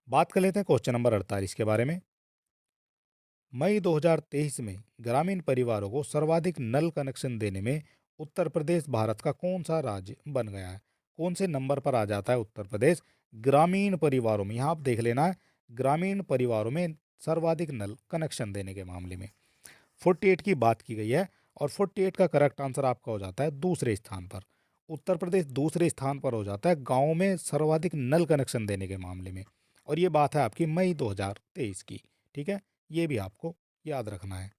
बात कर लेते हैं क्वेश्चन नंबर 48 के बारे में। मई 2023 में ग्रामीण परिवारों को सर्वाधिक नल कनेक्शन देने में उत्तर प्रदेश भारत का कौन सा राज्य बन गया है? कौन से नंबर पर आ जाता है उत्तर प्रदेश ग्रामीण परिवारों में? यहाँ आप देख लेना है, ग्रामीण परिवारों में सर्वाधिक नल कनेक्शन देने के मामले में 48 की बात की गई है और 48 का करेक्ट आंसर आपका हो जाता है दूसरे स्थान पर। उत्तर प्रदेश दूसरे स्थान पर हो जाता है गाँव में सर्वाधिक नल कनेक्शन देने के मामले में। और ये बात है आपकी मई 2023 की। ठीक है, ये भी आपको याद रखना है।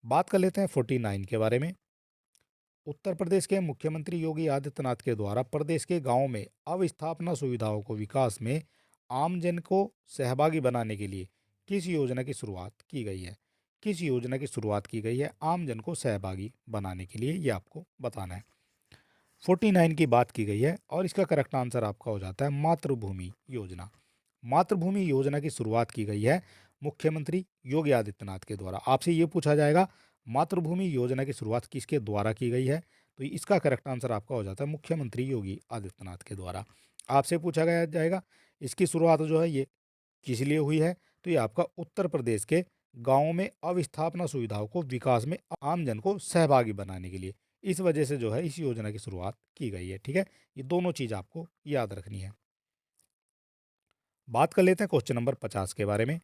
बात कर लेते हैं 49 के बारे में। उत्तर प्रदेश के मुख्यमंत्री योगी आदित्यनाथ के द्वारा प्रदेश के गाँव में अवस्थापना सुविधाओं को विकास में आमजन को सहभागी बनाने के लिए किस योजना की शुरुआत की गई है? किस योजना की शुरुआत की गई है आमजन को सहभागी बनाने के लिए, ये आपको बताना है। 49 की बात की गई है और इसका करेक्ट आंसर आपका हो जाता है मातृभूमि योजना। मातृभूमि योजना की शुरुआत की गई है मुख्यमंत्री योगी आदित्यनाथ के द्वारा। आपसे ये पूछा जाएगा मातृभूमि योजना की शुरुआत किसके द्वारा की गई है, तो इसका करेक्ट आंसर आपका हो जाता है मुख्यमंत्री योगी आदित्यनाथ के द्वारा। आपसे पूछा गया जाएगा इसकी शुरुआत जो है ये किस लिए हुई है, तो ये आपका उत्तर प्रदेश के गाँवों में अवस्थापना सुविधाओं को विकास में आमजन को सहभागी बनाने के लिए, इस वजह से जो है इस योजना की शुरुआत की गई है। ठीक है, ये दोनों चीज़ आपको याद रखनी है। बात कर लेते हैं क्वेश्चन नंबर 50 के बारे में।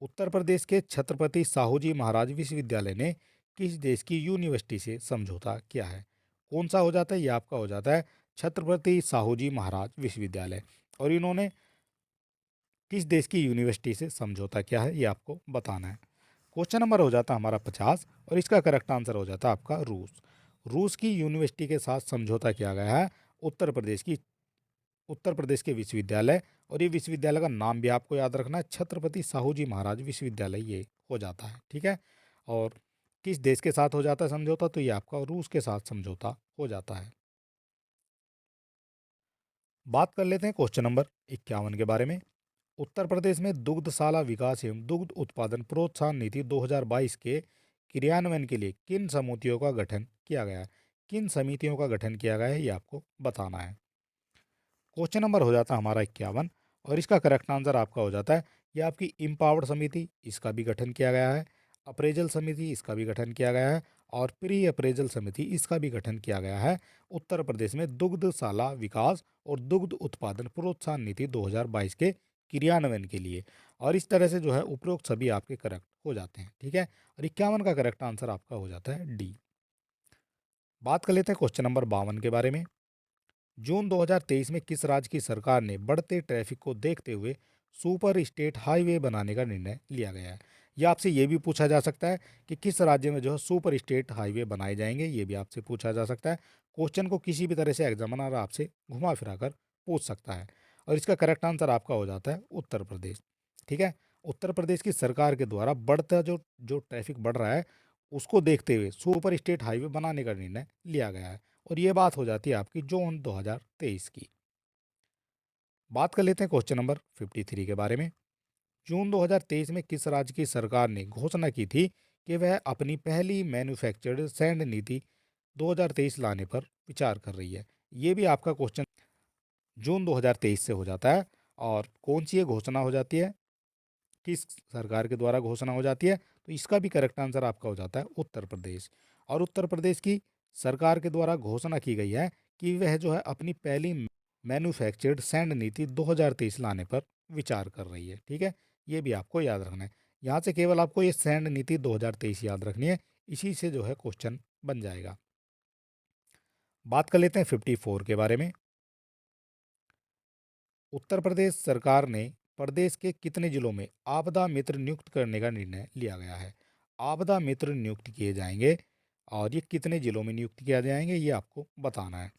उत्तर प्रदेश के छत्रपति साहूजी महाराज विश्वविद्यालय ने किस देश की यूनिवर्सिटी से समझौता किया है? कौन सा हो जाता है? ये आपका हो जाता है छत्रपति साहूजी महाराज विश्वविद्यालय। और इन्होंने किस देश की यूनिवर्सिटी से समझौता किया है ये आपको बताना है। क्वेश्चन नंबर हो जाता है हमारा 50 और इसका करेक्ट आंसर हो जाता है आपका रूस। रूस की यूनिवर्सिटी के साथ समझौता किया गया है उत्तर प्रदेश के विश्वविद्यालय। और ये विश्वविद्यालय का नाम भी आपको याद रखना है, छत्रपति साहू जी महाराज विश्वविद्यालय ये हो जाता है। ठीक है, और किस देश के साथ हो जाता है समझौता? तो ये आपका रूस के साथ समझौता हो जाता है। बात कर लेते हैं क्वेश्चन नंबर 51 के बारे में। उत्तर प्रदेश में दुग्धशाला विकास एवं दुग्ध उत्पादन प्रोत्साहन नीति 2022 के क्रियान्वयन के लिए किन समितियों का गठन किया गया है? किन समितियों का गठन किया गया है ये आपको बताना है। क्वेश्चन नंबर हो जाता है हमारा 51 और इसका करेक्ट आंसर आपका हो जाता है ये आपकी इम्पावर्ड समिति, इसका भी गठन किया गया है। अप्रेजल समिति, इसका भी गठन किया गया है। और प्री अप्रेजल समिति, इसका भी गठन किया गया है उत्तर प्रदेश में दुग्धशाला विकास और दुग्ध उत्पादन प्रोत्साहन नीति 2022 के क्रियान्वयन के लिए। और इस तरह से जो है उपरोक्त सभी आपके करेक्ट हो जाते हैं। ठीक है, और 51 का करेक्ट आंसर आपका हो जाता है डी। बात कर लेते हैं क्वेश्चन नंबर 52 के बारे में। जून 2023 में किस राज्य की सरकार ने बढ़ते ट्रैफिक को देखते हुए सुपर स्टेट हाईवे बनाने का निर्णय लिया गया है? या आपसे ये भी पूछा जा सकता है कि किस राज्य में जो है सुपर स्टेट हाईवे बनाए जाएंगे, ये भी आपसे पूछा जा सकता है। क्वेश्चन को किसी भी तरह से एग्जामिनर आपसे घुमा फिरा कर पूछ सकता है। और इसका करेक्ट आंसर आपका हो जाता है उत्तर प्रदेश। ठीक है, उत्तर प्रदेश की सरकार के द्वारा बढ़ता जो जो ट्रैफिक बढ़ रहा है उसको देखते हुए सुपर स्टेट हाईवे बनाने का निर्णय लिया गया है। और ये बात हो जाती है आपकी जून 2023 की। बात कर लेते हैं क्वेश्चन नंबर 53 के बारे में। जून 2023 में किस राज्य की सरकार ने घोषणा की थी कि वह अपनी पहली मैन्युफैक्चर्ड सैंड नीति 2023 लाने पर विचार कर रही है? ये भी आपका क्वेश्चन जून 2023 से हो जाता है। और कौन सी ये घोषणा हो जाती है, किस सरकार के द्वारा घोषणा हो जाती है? तो इसका भी करेक्ट आंसर आपका हो जाता है उत्तर प्रदेश। और उत्तर प्रदेश की सरकार के द्वारा घोषणा की गई है कि वह जो है अपनी पहली मैन्युफैक्चर्ड सैंड नीति 2023 लाने पर विचार कर रही है। ठीक है, ये भी आपको याद रखना है। यहाँ से केवल आपको ये सैंड नीति 2023 याद रखनी है, इसी से जो है क्वेश्चन बन जाएगा। बात कर लेते हैं 54 के बारे में। उत्तर प्रदेश सरकार ने प्रदेश के कितने जिलों में आपदा मित्र नियुक्त करने का निर्णय लिया गया है? आपदा मित्र नियुक्त किए जाएंगे और ये कितने जिलों में नियुक्त किया जाएंगे ये आपको बताना है।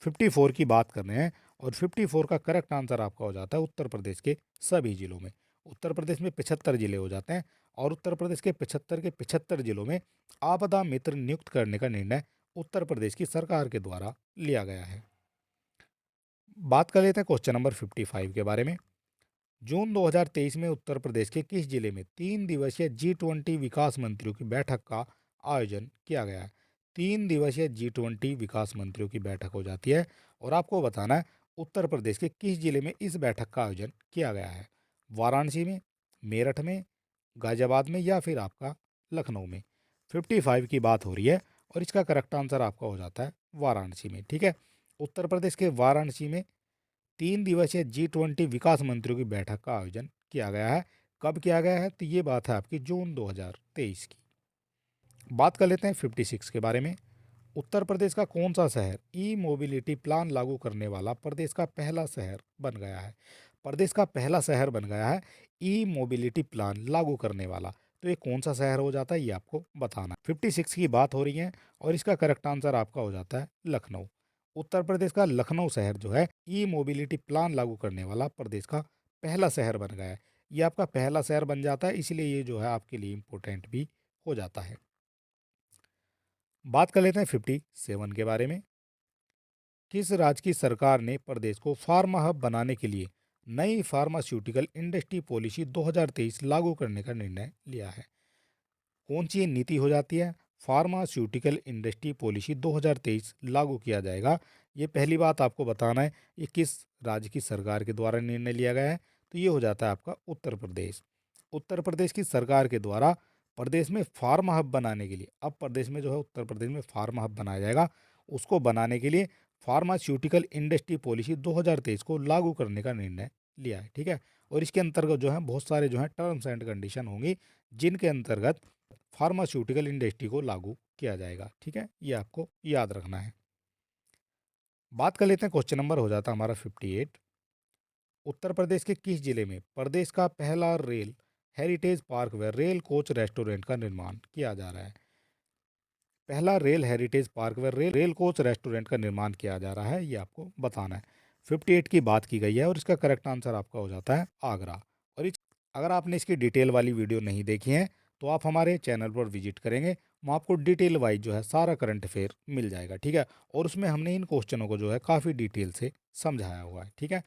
54 की बात कर रहे हैं और 54 का करेक्ट आंसर आपका हो जाता है उत्तर प्रदेश के सभी जिलों में। उत्तर प्रदेश में 75 जिले हो जाते हैं और उत्तर प्रदेश के 75 जिलों में आपदा मित्र नियुक्त करने का निर्णय उत्तर प्रदेश की सरकार के द्वारा लिया गया है। बात कर लेते हैं क्वेश्चन नंबर 55 के बारे में। जून 2023 में उत्तर प्रदेश के किस जिले में 3 दिवसीय G20 विकास मंत्रियों की बैठक का आयोजन किया गया है? 3 दिवसीय G20 विकास मंत्रियों की बैठक हो जाती है और आपको बताना है उत्तर प्रदेश के किस जिले में इस बैठक का आयोजन किया गया है? वाराणसी में, मेरठ में, गाजियाबाद में या फिर आपका लखनऊ में? 55 की बात हो रही है और इसका करेक्ट आंसर आपका हो जाता है वाराणसी में। ठीक है, उत्तर प्रदेश के वाराणसी में 3 दिवसीय G20 विकास मंत्रियों की बैठक का आयोजन किया गया है। कब किया गया है? तो ये बात है आपकी जून 2023 की। बात कर लेते हैं 56 के बारे में। उत्तर प्रदेश का कौन सा शहर ई मोबिलिटी प्लान लागू करने वाला प्रदेश का पहला शहर बन गया है? प्रदेश का पहला शहर बन गया है ई मोबिलिटी प्लान लागू करने वाला। तो ये कौन सा शहर हो जाता है ये आपको बताना है। 56 की बात हो रही है और इसका करेक्ट आंसर आपका हो जाता है लखनऊ। उत्तर प्रदेश का लखनऊ शहर जो है ई मोबिलिटी प्लान लागू करने वाला प्रदेश का पहला शहर बन गया है। ये आपका पहला शहर बन जाता है, इसलिए ये जो है आपके लिए इम्पोर्टेंट भी हो जाता है। बात कर लेते हैं 57 के बारे में। किस राज्य की सरकार ने प्रदेश को फार्मा हब बनाने के लिए नई फार्मास्यूटिकल इंडस्ट्री पॉलिसी 2023 लागू करने का निर्णय लिया है? कौन सी ये नीति हो जाती है? फार्मास्यूटिकल इंडस्ट्री पॉलिसी 2023 लागू किया जाएगा। ये पहली बात आपको बताना है, ये किस राज्य की सरकार के द्वारा निर्णय लिया गया है? तो ये हो जाता है आपका उत्तर प्रदेश। उत्तर प्रदेश की सरकार के द्वारा प्रदेश में फार्मा हब बनाने के लिए, अब प्रदेश में जो है उत्तर प्रदेश में फार्मा हब बनाया जाएगा, उसको बनाने के लिए फार्मास्यूटिकल इंडस्ट्री पॉलिसी 2023 को लागू करने का निर्णय लिया है। ठीक है, और इसके अंतर्गत जो है बहुत सारे जो है टर्म्स एंड कंडीशन होंगी जिनके अंतर्गत फार्मास्यूटिकल इंडस्ट्री को लागू किया जाएगा। ठीक है, ये आपको याद रखना है। बात कर लेते हैं क्वेश्चन नंबर हो जाता है हमारा 58। उत्तर प्रदेश के किस जिले में प्रदेश का पहला रेल हेरिटेज पार्क व रेल कोच रेस्टोरेंट का निर्माण किया जा रहा है? पहला रेल हेरिटेज पार्क व रेल कोच रेस्टोरेंट का निर्माण किया जा रहा है, ये आपको बताना है। 58 की बात की गई है और इसका करेक्ट आंसर आपका हो जाता है आगरा। और अगर आपने इसकी डिटेल वाली वीडियो नहीं देखी है तो आप हमारे चैनल पर विजिट करेंगे, वहाँ आपको डिटेल वाइज जो है सारा करंट अफेयर मिल जाएगा। ठीक है, और उसमें हमने इन क्वेश्चनों को जो है काफ़ी डिटेल से समझाया हुआ है। ठीक है,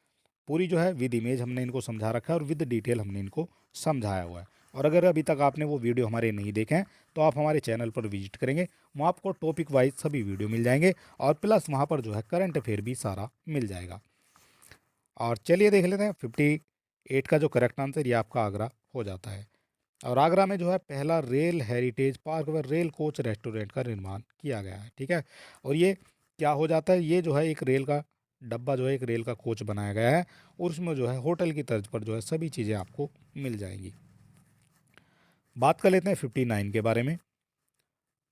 पूरी जो है विद इमेज हमने इनको समझा रखा है और विद डिटेल हमने इनको समझाया हुआ है। और अगर अभी तक आपने वो वीडियो हमारे नहीं देखे हैं तो आप हमारे चैनल पर विजिट करेंगे, वहाँ आपको टॉपिक वाइज सभी वीडियो मिल जाएंगे और प्लस वहाँ पर जो है करंट अफेयर भी सारा मिल जाएगा। और चलिए देख लेते हैं 58 का जो करेक्ट आंसर ये आपका आगरा हो जाता है। और आगरा में जो है पहला रेल हेरिटेज पार्क व रेल कोच रेस्टोरेंट का निर्माण किया गया है, ठीक है। और ये क्या हो जाता है, ये जो है एक रेल का डब्बा जो है एक रेल का कोच बनाया गया है और उसमें जो है होटल की तर्ज पर जो है सभी चीज़ें आपको मिल जाएंगी। बात कर लेते हैं 59 के बारे में।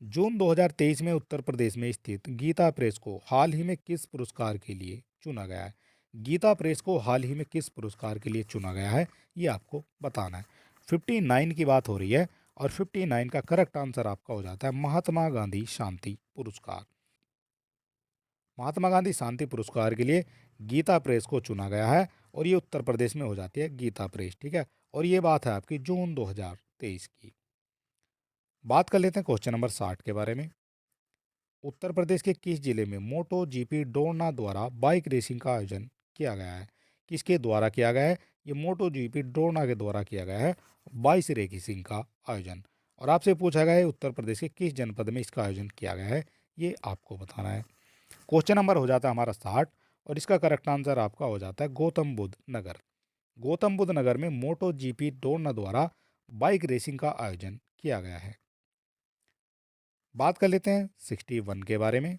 जून 2023 में उत्तर प्रदेश में स्थित गीता प्रेस को हाल ही में किस पुरस्कार के लिए चुना गया है? गीता प्रेस को हाल ही में किस पुरस्कार के लिए चुना गया है, ये आपको बताना है। 59 की बात हो रही है और 59 का करेक्ट आंसर आपका हो जाता है महात्मा गांधी शांति पुरस्कार। महात्मा गांधी शांति पुरस्कार के लिए गीता प्रेस को चुना गया है और ये उत्तर प्रदेश में हो जाती है गीता प्रेस, ठीक है। और ये बात है आपकी जून 2023 की। बात कर लेते हैं क्वेश्चन नंबर 60 के बारे में। उत्तर प्रदेश के किस जिले में मोटो जीपी डोरना द्वारा बाइक रेसिंग का आयोजन किया गया है? किसके द्वारा किया गया है? ये मोटो जीपी डोरना के द्वारा किया गया है बाइक रेसिंग का आयोजन। और आपसे पूछा गया है उत्तर प्रदेश के किस जनपद में इसका आयोजन किया गया है, ये आपको बताना है। क्वेश्चन नंबर हो जाता है हमारा 60 और इसका करेक्ट आंसर आपका हो जाता है गौतम बुद्ध नगर। गौतम बुद्ध नगर में मोटो जीपी डोरना द्वारा बाइक रेसिंग का आयोजन किया गया है। बात कर लेते हैं 61 के बारे में।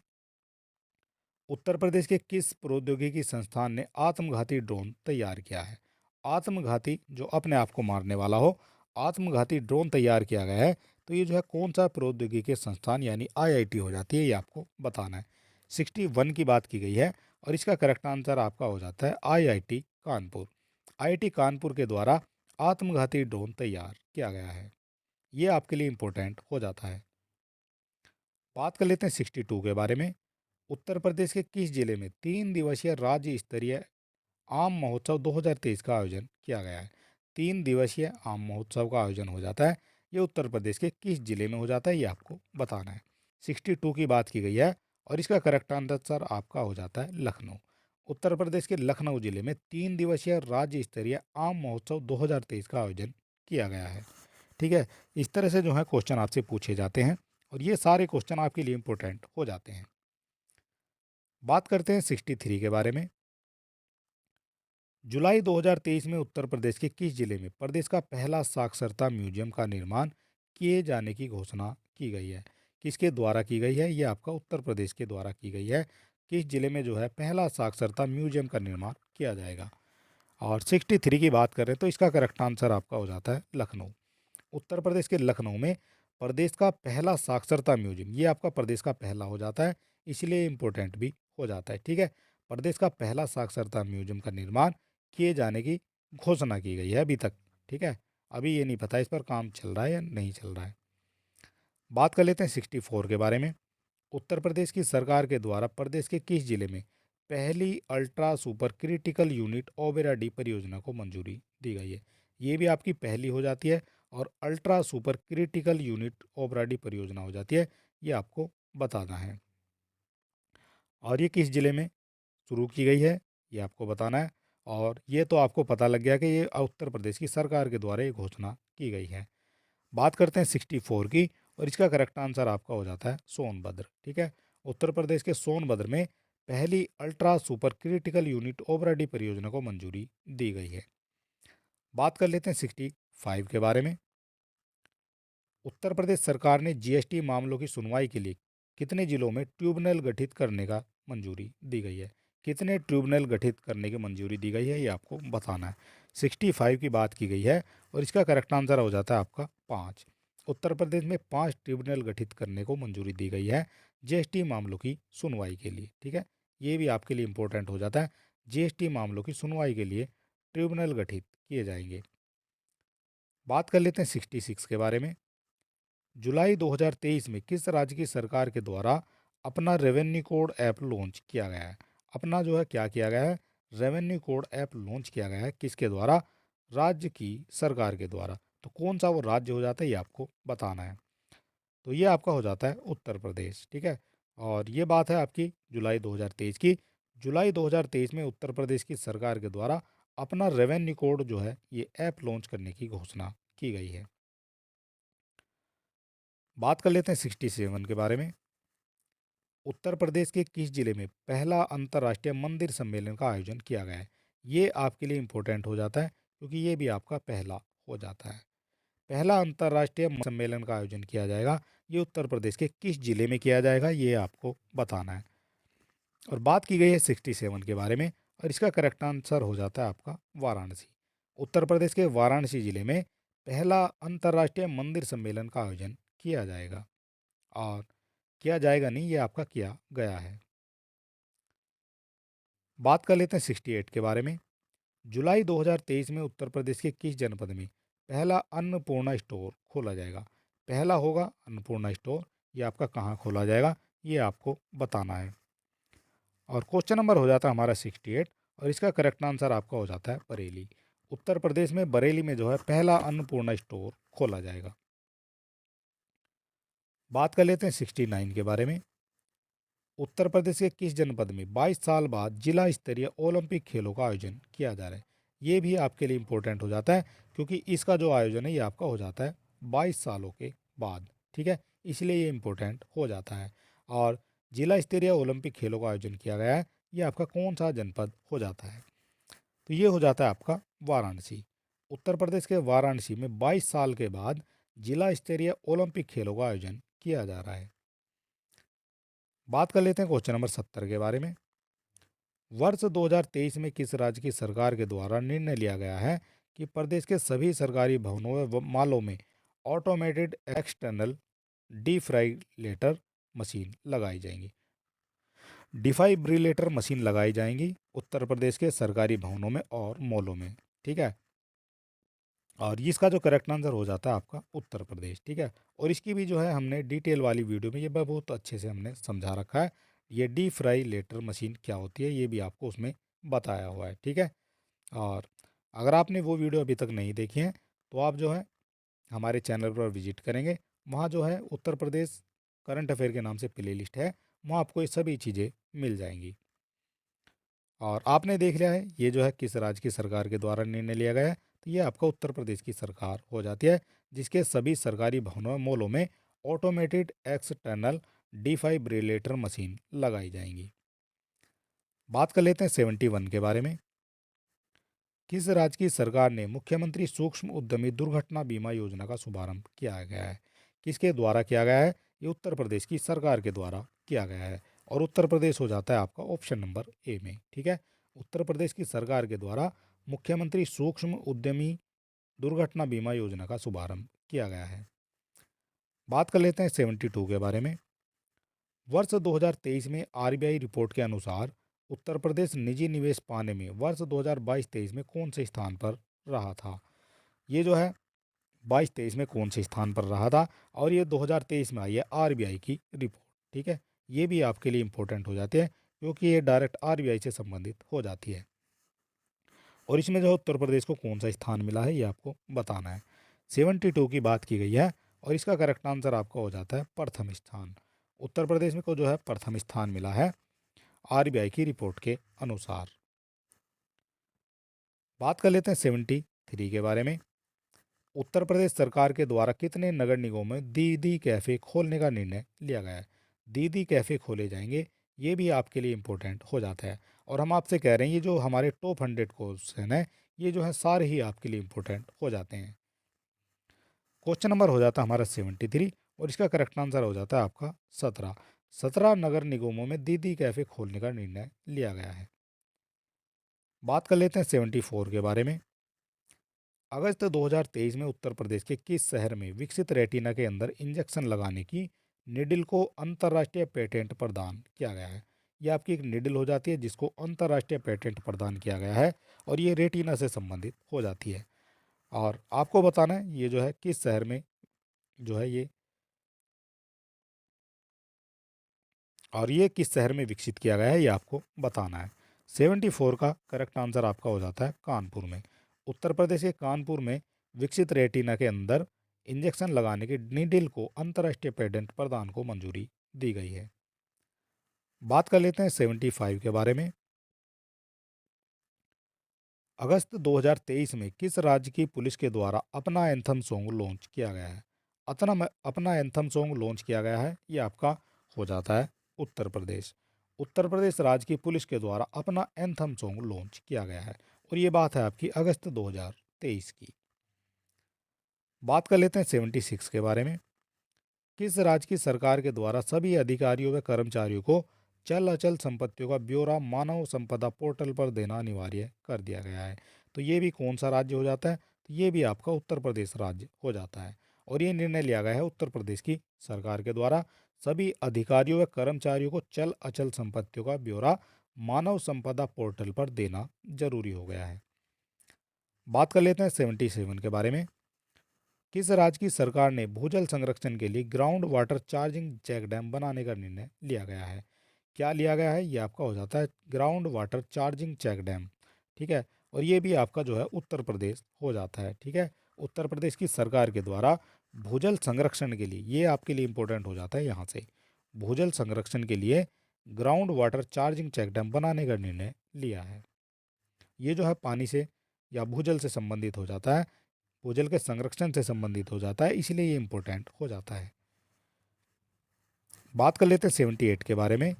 उत्तर प्रदेश के किस प्रौद्योगिकी संस्थान ने आत्मघाती ड्रोन तैयार किया है? आत्मघाती जो अपने आप को मारने वाला हो, आत्मघाती ड्रोन तैयार किया गया है, तो ये जो है कौन सा प्रौद्योगिकी संस्थान यानी आईआईटी हो जाती है, ये आपको बताना है। 61 की बात की गई है और इसका करेक्ट आंसर आपका हो जाता है आईआईटी कानपुर। आईआईटी कानपुर के द्वारा आत्मघाती ड्रोन तैयार किया गया है। ये आपके लिए इम्पोर्टेंट हो जाता है। बात कर लेते हैं 62 के बारे में। उत्तर प्रदेश के किस जिले में 3 दिवसीय राज्य स्तरीय आम महोत्सव 2023 का आयोजन किया गया है? 3 दिवसीय आम महोत्सव का आयोजन हो जाता है, ये उत्तर प्रदेश के किस जिले में हो जाता है, ये आपको बताना है। 62 की बात की गई है और इसका करेक्ट आंसर आपका हो जाता है लखनऊ। उत्तर प्रदेश के लखनऊ जिले में 3 दिवसीय राज्य स्तरीय आम महोत्सव 2023 का आयोजन किया गया है, ठीक है। इस तरह से जो है क्वेश्चन आपसे पूछे जाते हैं और ये सारे क्वेश्चन आपके लिए इंपॉर्टेंट हो जाते हैं। बात करते हैं 63 के बारे में। जुलाई 2023 में उत्तर प्रदेश के किस जिले में प्रदेश का पहला साक्षरता म्यूजियम का निर्माण किए जाने की घोषणा की गई है? किसके द्वारा की गई है? ये आपका उत्तर प्रदेश के द्वारा की गई है। किस जिले में जो है पहला साक्षरता म्यूजियम का निर्माण किया जाएगा? और 63 की बात करें तो इसका करेक्ट आंसर आपका हो जाता है लखनऊ। उत्तर प्रदेश के लखनऊ में प्रदेश का पहला साक्षरता म्यूजियम, ये आपका प्रदेश का पहला हो जाता है, इसलिए इम्पोर्टेंट भी हो जाता है, ठीक है। प्रदेश का पहला साक्षरता म्यूजियम का निर्माण किए जाने की घोषणा की गई है अभी तक, ठीक है। अभी ये नहीं पता इस पर काम चल रहा है या नहीं चल रहा है। बात कर लेते हैं 64 के बारे में। उत्तर प्रदेश की सरकार के द्वारा प्रदेश के किस जिले में पहली अल्ट्रा सुपर क्रिटिकल यूनिट ओबेरा डी परियोजना को मंजूरी दी गई है? ये भी आपकी पहली हो जाती है और अल्ट्रा सुपर क्रिटिकल यूनिट ओबेरा डी परियोजना हो जाती है, ये आपको बताना है। और ये किस जिले में शुरू की गई है, ये आपको बताना है। और ये तो आपको पता लग गया कि ये उत्तर प्रदेश की सरकार के द्वारा ये घोषणा की गई है। बात करते हैं 64 की और इसका करेक्ट आंसर आपका हो जाता है सोनभद्र, ठीक है। उत्तर प्रदेश के सोनभद्र में पहली अल्ट्रा सुपर क्रिटिकल यूनिट ओबराडी परियोजना को मंजूरी दी गई है। बात कर लेते हैं 65 के बारे में। उत्तर प्रदेश सरकार ने जीएसटी मामलों की सुनवाई के लिए कितने जिलों में ट्रिब्यूनल गठित करने का मंजूरी दी गई है? कितने ट्रिब्यूनल गठित करने की मंजूरी दी गई है, ये आपको बताना है। 65 की बात की गई है और इसका करेक्ट आंसर हो जाता है आपका 5। उत्तर प्रदेश में 5 ट्रिब्यूनल गठित करने को मंजूरी दी गई है जीएसटी मामलों की सुनवाई के लिए, ठीक है। ये भी आपके लिए इंपॉर्टेंट हो जाता है, जीएसटी मामलों की सुनवाई के लिए ट्रिब्यूनल गठित किए जाएंगे। बात कर लेते हैं 66 के बारे में। जुलाई 2023 में किस राज्य की सरकार के द्वारा अपना रेवेन्यू कोड ऐप लॉन्च किया गया है? अपना जो है क्या किया गया है, रेवेन्यू कोड ऐप लॉन्च किया गया है, किसके द्वारा? राज्य की सरकार के द्वारा। तो कौन सा वो राज्य हो जाता है, ये आपको बताना है। तो ये आपका हो जाता है उत्तर प्रदेश, ठीक है। और ये बात है आपकी जुलाई 2023 की। जुलाई 2023 में उत्तर प्रदेश की सरकार के द्वारा अपना रेवेन्यू कोड जो है ये ऐप लॉन्च करने की घोषणा की गई है। बात कर लेते हैं 67 के बारे में। उत्तर प्रदेश के किस जिले में पहला अंतर्राष्ट्रीय मंदिर सम्मेलन का आयोजन किया गया है? ये आपके लिए इम्पोर्टेंट हो जाता है क्योंकि ये भी आपका पहला हो जाता है। पहला अंतर्राष्ट्रीय सम्मेलन का आयोजन किया जाएगा, ये उत्तर प्रदेश के किस जिले में किया जाएगा, ये आपको बताना है। और बात की गई है 67 के बारे में, और इसका करेक्ट आंसर हो जाता है आपका वाराणसी। उत्तर प्रदेश के वाराणसी जिले में पहला अंतर्राष्ट्रीय मंदिर सम्मेलन का आयोजन किया जाएगा। और किया जाएगा नहीं, ये आपका किया गया है। बात कर लेते हैं 68 के बारे में। जुलाई 2023 में उत्तर प्रदेश के किस जनपद में पहला अन्नपूर्णा स्टोर खोला जाएगा? पहला होगा अन्नपूर्णा स्टोर, ये आपका कहाँ खोला जाएगा, ये आपको बताना है। और क्वेश्चन नंबर हो जाता है हमारा 68, और इसका करेक्ट आंसर आपका हो जाता है बरेली। उत्तर प्रदेश में बरेली में जो है पहला अन्नपूर्णा स्टोर खोला जाएगा। बात कर लेते हैं 69 के बारे में। उत्तर प्रदेश के किस जनपद में 22 साल बाद जिला स्तरीय ओलंपिक खेलों का आयोजन किया जा रहा है? ये भी आपके लिए इम्पोर्टेंट हो जाता है, क्योंकि इसका जो आयोजन है ये आपका हो जाता है 22 सालों के बाद। ठीक है, इसलिए ये इम्पोर्टेंट हो जाता है। और जिला स्तरीय ओलंपिक खेलों का आयोजन किया गया है, ये आपका कौन सा जनपद हो जाता है? तो ये हो जाता है आपका वाराणसी। उत्तर प्रदेश के वाराणसी में 22 साल के बाद जिला स्तरीय ओलंपिक खेलों का आयोजन किया जा रहा है। बात कर लेते हैं क्वेश्चन नंबर 70 के बारे में। वर्ष 2023 में किस राज्य की सरकार के द्वारा निर्णय लिया गया है कि प्रदेश के सभी सरकारी भवनों व मालों में ऑटोमेटेड एक्सटर्नल डिफाइब्रिलेटर मशीन लगाई जाएंगी? डिफाइब्रिलेटर मशीन लगाई जाएंगी उत्तर प्रदेश के सरकारी भवनों में और मॉलों में। ठीक है, और इसका जो करेक्ट आंसर हो जाता है आपका उत्तर प्रदेश। ठीक है, और इसकी भी जो है हमने डिटेल वाली वीडियो में ये बहुत अच्छे से हमने समझा रखा है। ये डिफाइब्रिलेटर मशीन क्या होती है ये भी आपको उसमें बताया हुआ है। ठीक है, और अगर आपने वो वीडियो अभी तक नहीं देखी है तो आप जो है हमारे चैनल पर विजिट करेंगे, वहाँ जो है उत्तर प्रदेश करंट अफेयर के नाम से प्ले लिस्ट है, वहाँ आपको ये सभी चीज़ें मिल जाएंगी। और आपने देख लिया है ये जो है किस राज्य की सरकार के द्वारा निर्णय लिया गया है, तो ये आपका उत्तर प्रदेश की सरकार हो जाती है, जिसके सभी सरकारी भवनों मॉलों में ऑटोमेटेड एक्सटर्नल डिफाइब्रिलेटर मशीन लगाई जाएंगी। बात कर लेते हैं 71 के बारे में। किस राज्य की सरकार ने मुख्यमंत्री सूक्ष्म उद्यमी दुर्घटना बीमा योजना का शुभारंभ किया गया है? किसके द्वारा किया गया है? ये उत्तर प्रदेश की सरकार के द्वारा किया गया है, और उत्तर प्रदेश हो जाता है आपका ऑप्शन नंबर ए में। ठीक है, उत्तर प्रदेश की सरकार के द्वारा मुख्यमंत्री सूक्ष्म उद्यमी दुर्घटना बीमा योजना का शुभारंभ किया गया है। बात कर लेते हैं 72 के बारे में। वर्ष 2023 में आरबीआई रिपोर्ट के अनुसार उत्तर प्रदेश निजी निवेश पाने में वर्ष 2022-23 में कौन से स्थान पर रहा था? ये जो है 22-23 में कौन से स्थान पर रहा था, और ये 2023 में आई है आरबीआई की रिपोर्ट। ठीक है, ये भी आपके लिए इंपॉर्टेंट हो जाते हैं, क्योंकि ये डायरेक्ट आरबीआई से संबंधित हो जाती है। और इसमें जो उत्तर प्रदेश को कौन सा स्थान मिला है ये आपको बताना है। 72 की बात की गई है, और इसका करेक्ट आंसर आपका हो जाता है प्रथम स्थान। उत्तर प्रदेश में को जो है प्रथम स्थान मिला है आरबीआई की रिपोर्ट के अनुसार। बात कर लेते हैं 73 के बारे में। उत्तर प्रदेश सरकार के द्वारा कितने नगर निगमों में दीदी कैफ़े खोलने का निर्णय लिया गया है? दीदी कैफ़े खोले जाएंगे, ये भी आपके लिए इम्पोर्टेंट हो जाता है। और हम आपसे कह रहे हैं ये जो हमारे टॉप 100 क्वेश्चन है ये जो है सारे ही आपके लिए इम्पोर्टेंट हो जाते हैं। क्वेश्चन नंबर हो जाता है हमारा 73, और इसका करेक्ट आंसर हो जाता है आपका 17। 17 नगर निगमों में दीदी कैफ़े खोलने का निर्णय लिया गया है। बात कर लेते हैं 74 के बारे में। अगस्त 2023 में उत्तर प्रदेश के किस शहर में विकसित रेटिना के अंदर इंजेक्शन लगाने की निडिल को अंतर्राष्ट्रीय पेटेंट प्रदान किया गया है? ये आपकी एक निडिल हो जाती है जिसको अंतर्राष्ट्रीय पेटेंट प्रदान किया गया है, और ये रेटिना से संबंधित हो जाती है। और आपको बताना है ये जो है किस शहर में जो है ये, और ये किस शहर में विकसित किया गया है ये आपको बताना है। 74 का करेक्ट आंसर आपका हो जाता है कानपुर में। उत्तर प्रदेश के कानपुर में विकसित रेटिना के अंदर इंजेक्शन लगाने के नीडल को अंतर्राष्ट्रीय पेटेंट प्रदान को मंजूरी दी गई है। बात कर लेते हैं 75 के बारे में। अगस्त 2023 में किस राज्य की पुलिस के द्वारा अपना एंथम सॉन्ग लॉन्च किया गया है? अपना एंथम सॉन्ग लॉन्च किया गया है, ये आपका हो जाता है उत्तर प्रदेश। उत्तर प्रदेश राज्य की पुलिस के द्वारा अपना एंथम सॉन्ग लॉन्च किया गया है, और ये बात है आपकी अगस्त 2023 की। बात कर लेते हैं 76 के बारे में। किस राज्य की सरकार के द्वारा सभी अधिकारियों व कर्मचारियों को चल अचल संपत्तियों का ब्यौरा मानव संपदा पोर्टल पर देना अनिवार्य कर दिया गया है? तो ये भी कौन सा राज्य हो जाता है? तो ये भी आपका उत्तर प्रदेश राज्य हो जाता है। और ये निर्णय लिया गया है उत्तर प्रदेश की सरकार के द्वारा सभी अधिकारियों व कर्मचारियों को चल अचल संपत्तियों का ब्यौरा मानव संपदा पोर्टल पर देना जरूरी हो गया है। बात कर लेते हैं 77 के बारे में। किस राज्य की सरकार ने भूजल संरक्षण के लिए ground water charging check dam बनाने का निर्णय लिया गया है? क्या लिया गया है? ये आपका हो जाता है ground water charging check dam. ठीक है। और ये भी आपका जो है उत्तर प्रदेश हो जाता है। ठीक है। उत्तर प्रदेश की सरकार के द्वारा भूजल संरक्षण के लिए, ये आपके लिए इंपॉर्टेंट हो जाता है यहाँ से, भूजल संरक्षण के लिए ground water charging check dam बनाने का निर्णय लिया है। ये जो है पानी से या भूजल से संबंधित हो जाता है, भूजल के संरक्षण से संबंधित हो जाता है, इसलिए ये इंपॉर्टेंट हो जाता है। बात कर लेते हैं 78 के बारे में।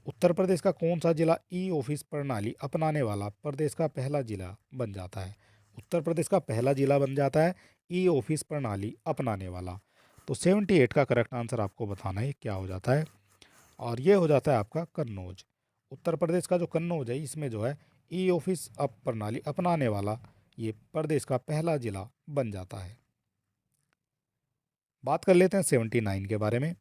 उत्तर प्रदेश का कौन सा जिला ई ऑफिस प्रणाली अपनाने वाला प्रदेश का पहला जिला बन जाता है? उत्तर प्रदेश का पहला जिला बन जाता है ई ऑफिस प्रणाली अपनाने वाला। तो 78 का करेक्ट आंसर आपको बताना है क्या हो जाता है, और ये हो जाता है आपका कन्नौज। उत्तर प्रदेश का जो कन्नौज है, इसमें जो है ई ऑफिस अप प्रणाली अपनाने वाला ये प्रदेश का पहला जिला बन जाता है। बात कर लेते हैं 79 के बारे में।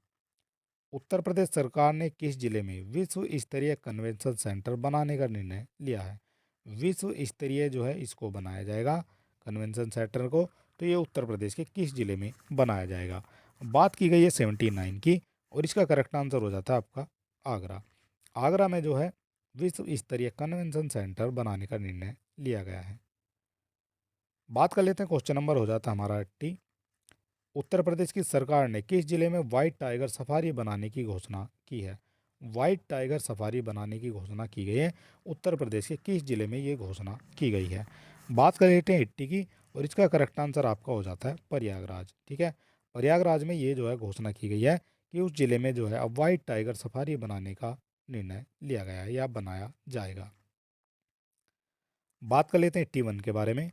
उत्तर प्रदेश सरकार ने किस जिले में विश्व स्तरीय कन्वेंशन सेंटर बनाने का निर्णय लिया है? विश्व स्तरीय जो है इसको बनाया जाएगा कन्वेंशन सेंटर को। तो ये उत्तर प्रदेश के किस जिले में बनाया जाएगा? बात की गई है 79 की, और इसका करेक्ट आंसर हो जाता है आपका आगरा। आगरा में जो है विश्व स्तरीय कन्वेंशन सेंटर बनाने का निर्णय लिया गया है। बात कर लेते हैं, क्वेश्चन नंबर हो जाता है हमारा 80। उत्तर प्रदेश की सरकार ने किस जिले में व्हाइट टाइगर सफारी बनाने की घोषणा की है? व्हाइट टाइगर सफारी बनाने की घोषणा की गई है उत्तर प्रदेश के किस जिले में ये घोषणा की गई है? बात कर लेते हैं 80 की, और इसका करेक्ट आंसर आपका हो जाता है प्रयागराज। ठीक है। प्रयागराज में ये जो है घोषणा की गई है कि उस जिले में जो है अब व्हाइट टाइगर सफारी बनाने का निर्णय लिया गया है या बनाया जाएगा। बात कर लेते हैं 81 के बारे में।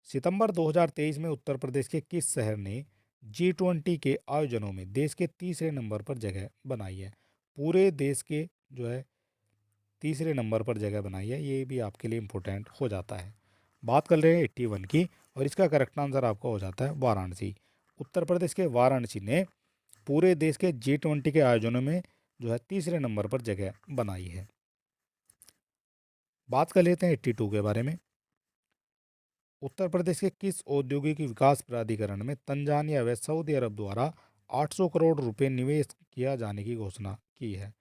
सितंबर 2023 में उत्तर प्रदेश के किस शहर ने G20 के आयोजनों में देश के तीसरे नंबर पर जगह बनाई है? पूरे देश के जो है तीसरे नंबर पर जगह बनाई है, ये भी आपके लिए इम्पोर्टेंट हो जाता है। बात कर रहे हैं 81 की, और इसका करेक्ट आंसर आपका हो जाता है वाराणसी। उत्तर प्रदेश के वाराणसी ने पूरे देश के G20 के आयोजनों में जो है तीसरे नंबर पर जगह बनाई है। बात कर लेते हैं 82 के बारे में। उत्तर प्रदेश के किस औद्योगिक विकास प्राधिकरण में तंजानिया व सऊदी अरब द्वारा 800 करोड़ रुपए निवेश किया जाने की घोषणा की है?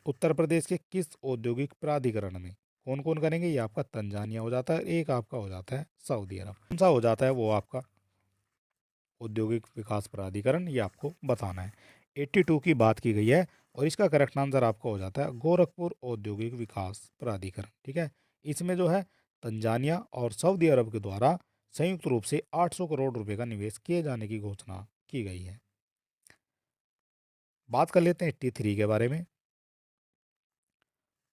उत्तर प्रदेश के किस औद्योगिक प्राधिकरण में कौन कौन करेंगे? ये आपका तंजानिया हो जाता है, एक आपका हो जाता है सऊदी अरब। कौन सा हो जाता है वो आपका औद्योगिक विकास प्राधिकरण, ये आपको बताना है। 82 की बात की गई है, और इसका करेक्ट आंसर आपका हो जाता है गोरखपुर औद्योगिक विकास प्राधिकरण। ठीक है। इसमें जो है तंजानिया और सऊदी अरब के द्वारा संयुक्त रूप से 800 करोड़ रुपए का निवेश किए जाने की घोषणा की गई है। बात कर लेते हैं 83 के बारे में।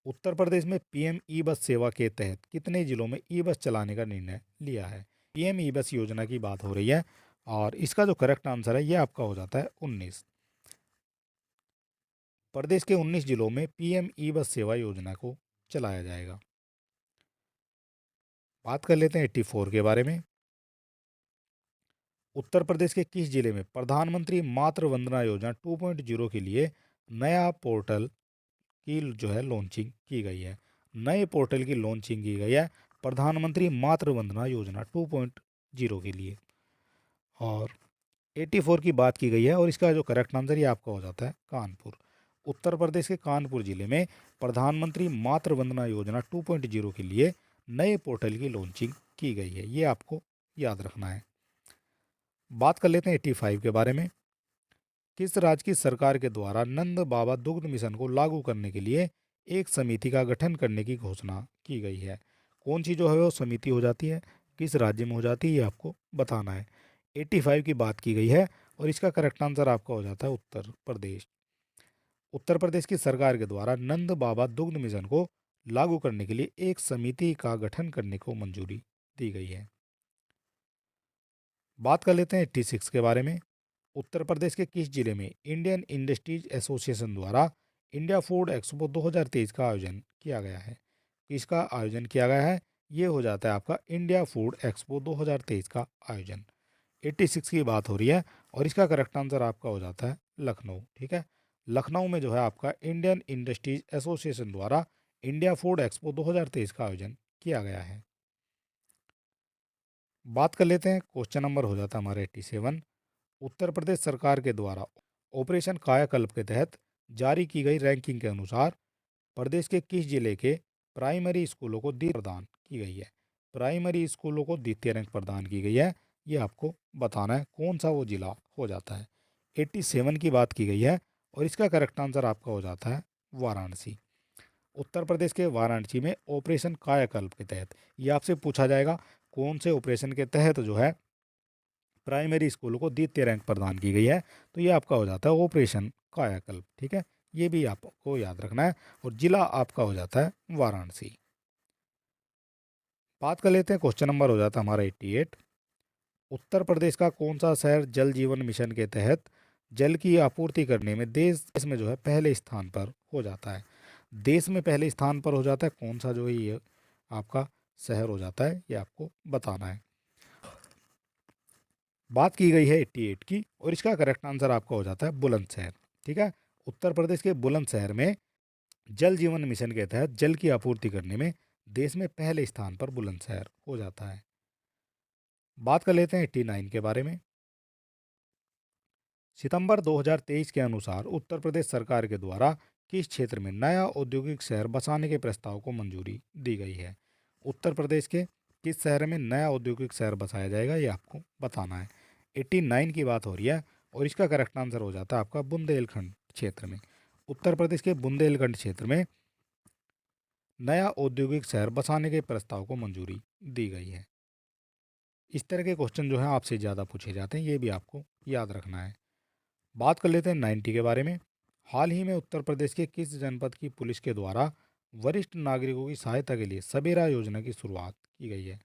उत्तर प्रदेश में पीएम ई बस सेवा के तहत कितने जिलों में ई बस चलाने का निर्णय लिया है? पीएम ई बस योजना की बात हो रही है, और इसका जो करेक्ट आंसर है ये आपका हो जाता है 19। प्रदेश के 19 जिलों में पीएम ई बस सेवा योजना को चलाया जाएगा। बात कर लेते हैं 84 के बारे में। उत्तर प्रदेश के किस जिले में प्रधानमंत्री मातृ वंदना योजना 2.0 के लिए नया पोर्टल की जो है लॉन्चिंग की गई है? नए पोर्टल की लॉन्चिंग की गई है प्रधानमंत्री मातृ वंदना योजना 2.0 के लिए। और 84 की बात की गई है, और इसका जो करेक्ट आंसर ये आपका हो जाता है कानपुर। उत्तर प्रदेश के कानपुर जिले में प्रधानमंत्री मातृ वंदना योजना 2.0 के लिए नए पोर्टल की लॉन्चिंग की गई है, ये आपको याद रखना है। बात कर लेते हैं 85 के बारे में। किस राज्य की सरकार के द्वारा नंद बाबा दुग्ध मिशन को लागू करने के लिए एक समिति का गठन करने की घोषणा की गई है? कौन सी जो है वो समिति हो जाती है, किस राज्य में हो जाती है, ये आपको बताना है। 85 की बात की गई है, और इसका करेक्ट आंसर आपका हो जाता है उत्तर प्रदेश। उत्तर प्रदेश की सरकार के द्वारा नंद बाबा दुग्ध मिशन को लागू करने के लिए एक समिति का गठन करने को मंजूरी दी गई है। बात कर लेते हैं 86 के बारे में। उत्तर प्रदेश के किस जिले में इंडियन इंडस्ट्रीज एसोसिएशन द्वारा इंडिया फूड एक्सपो 2023 का आयोजन किया गया है? इसका आयोजन किया गया है, ये हो जाता है आपका इंडिया फूड एक्सपो 2023 का आयोजन। 86 की बात हो रही है और इसका करेक्ट आंसर आपका हो जाता है लखनऊ। ठीक है, लखनऊ में जो है आपका इंडियन इंडस्ट्रीज एसोसिएशन द्वारा इंडिया फूड एक्सपो 2023 का आयोजन किया गया है। बात कर लेते हैं, क्वेश्चन नंबर हो जाता है हमारा 87। उत्तर प्रदेश सरकार के द्वारा ऑपरेशन कायाकल्प के तहत जारी की गई रैंकिंग के अनुसार प्रदेश के किस जिले के प्राइमरी स्कूलों को द्वितीय प्रदान की गई है? प्राइमरी स्कूलों को द्वितीय रैंक प्रदान की गई है, ये आपको बताना है कौन सा वो जिला हो जाता है। 87 की बात की गई है और इसका करेक्ट आंसर आपका हो जाता है वाराणसी। उत्तर प्रदेश के वाराणसी में ऑपरेशन कायाकल्प के तहत ये आपसे पूछा जाएगा कौन से ऑपरेशन के तहत जो है प्राइमरी स्कूलों को द्वितीय रैंक प्रदान की गई है, तो ये आपका हो जाता है ऑपरेशन कायाकल्प। ठीक है, ये भी आपको याद रखना है और जिला आपका हो जाता है वाराणसी। बात कर लेते हैं, क्वेश्चन नंबर हो जाता है हमारा 88। उत्तर प्रदेश का कौन सा शहर जल जीवन मिशन के तहत जल की आपूर्ति करने में देश में जो है पहले स्थान पर हो जाता है? देश में पहले स्थान पर हो जाता है कौन सा जो है ये आपका शहर हो जाता है, ये आपको बताना है। बात की गई है 88 की और इसका करेक्ट आंसर आपका हो जाता है बुलंदशहर। ठीक है, उत्तर प्रदेश के बुलंदशहर में जल जीवन मिशन के तहत जल की आपूर्ति करने में देश में पहले स्थान पर बुलंदशहर हो जाता है। बात कर लेते हैं 89 के बारे में। सितंबर 2023 के अनुसार उत्तर प्रदेश सरकार के द्वारा किस क्षेत्र में नया औद्योगिक शहर बसाने के प्रस्ताव को मंजूरी दी गई है? उत्तर प्रदेश के किस शहर में नया औद्योगिक शहर बसाया जाएगा, ये आपको बताना है। 89 की बात हो रही है और इसका करेक्ट आंसर हो जाता है आपका बुंदेलखंड क्षेत्र में। उत्तर प्रदेश के बुंदेलखंड क्षेत्र में नया औद्योगिक शहर बसाने के प्रस्ताव को मंजूरी दी गई है। इस तरह के क्वेश्चन जो है आपसे ज़्यादा पूछे जाते हैं, ये भी आपको याद रखना है। बात कर लेते हैं 90 के बारे में। हाल ही में उत्तर प्रदेश के किस जनपद की पुलिस के द्वारा वरिष्ठ नागरिकों की सहायता के लिए सबेरा योजना की शुरुआत की गई है?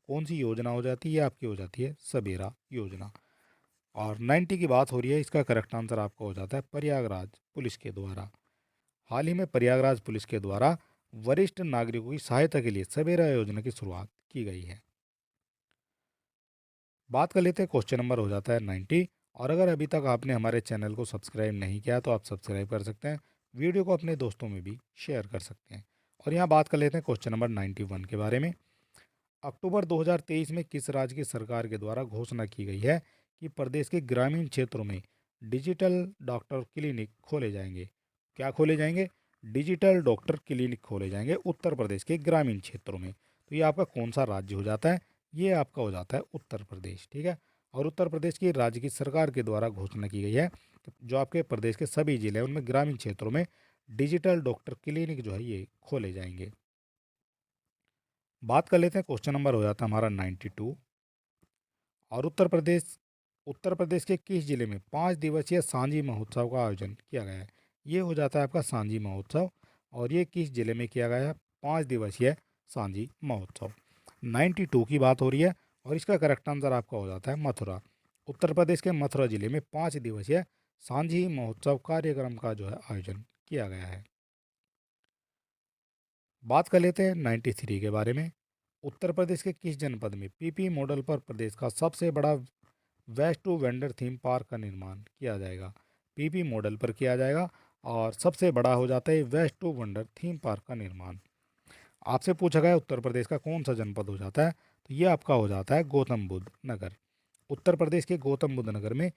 कौन सी योजना हो जाती है? आपकी हो जाती है सबेरा योजना। और 90 की बात हो रही है, इसका करेक्ट आंसर आपका हो जाता है प्रयागराज पुलिस के द्वारा। हाल ही में प्रयागराज पुलिस के द्वारा वरिष्ठ नागरिकों की सहायता के लिए सबेरा योजना की शुरुआत की गई है। बात कर लेते हैं, क्वेश्चन नंबर हो जाता है 90। और अगर अभी तक आपने हमारे चैनल को सब्सक्राइब नहीं किया तो आप सब्सक्राइब कर सकते हैं, वीडियो को अपने दोस्तों में भी शेयर कर सकते हैं। और यहाँ बात कर लेते हैं क्वेश्चन नंबर 91 के बारे में। अक्टूबर 2023 में किस राज्य की सरकार के द्वारा घोषणा की गई है कि प्रदेश के ग्रामीण क्षेत्रों में डिजिटल डॉक्टर क्लिनिक खोले जाएंगे? क्या खोले जाएंगे? डिजिटल डॉक्टर क्लिनिक खोले जाएंगे उत्तर प्रदेश के ग्रामीण क्षेत्रों में। तो ये आपका कौन सा राज्य हो जाता है? ये आपका हो जाता है उत्तर प्रदेश। ठीक है, और उत्तर प्रदेश की राज्य की सरकार के द्वारा घोषणा की गई है कि जो आपके प्रदेश के सभी जिले हैं उनमें ग्रामीण क्षेत्रों में डिजिटल डॉक्टर क्लिनिक जो है ये खोले जाएंगे। बात कर लेते हैं, क्वेश्चन नंबर हो जाता है हमारा 92। और उत्तर प्रदेश के किस जिले में 5 दिवसीय सांझी महोत्सव का आयोजन किया गया है? ये हो जाता है आपका सांझी महोत्सव। और ये किस जिले में किया गया है? 5 दिवसीय सांझी महोत्सव। 92 की बात हो रही है और इसका करेक्ट आंसर आपका हो जाता है मथुरा। उत्तर प्रदेश के मथुरा जिले में 5 दिवसीय सांझी महोत्सव कार्यक्रम का जो है आयोजन किया गया है। बात कर लेते हैं 93 के बारे में। उत्तर प्रदेश के किस जनपद में पीपी मॉडल पर प्रदेश का सबसे बड़ा waste to wonder theme park का निर्माण किया जाएगा? पीपी मॉडल पर किया जाएगा और सबसे बड़ा हो जाता है waste to wonder theme park का निर्माण। आपसे पूछा गया उत्तर प्रदेश का कौन सा जनपद हो जाता है, तो ये आपका हो जाता है गौतम बुद्ध नगर। उत्तर प्रदेश के गौतम बुद्ध नगर में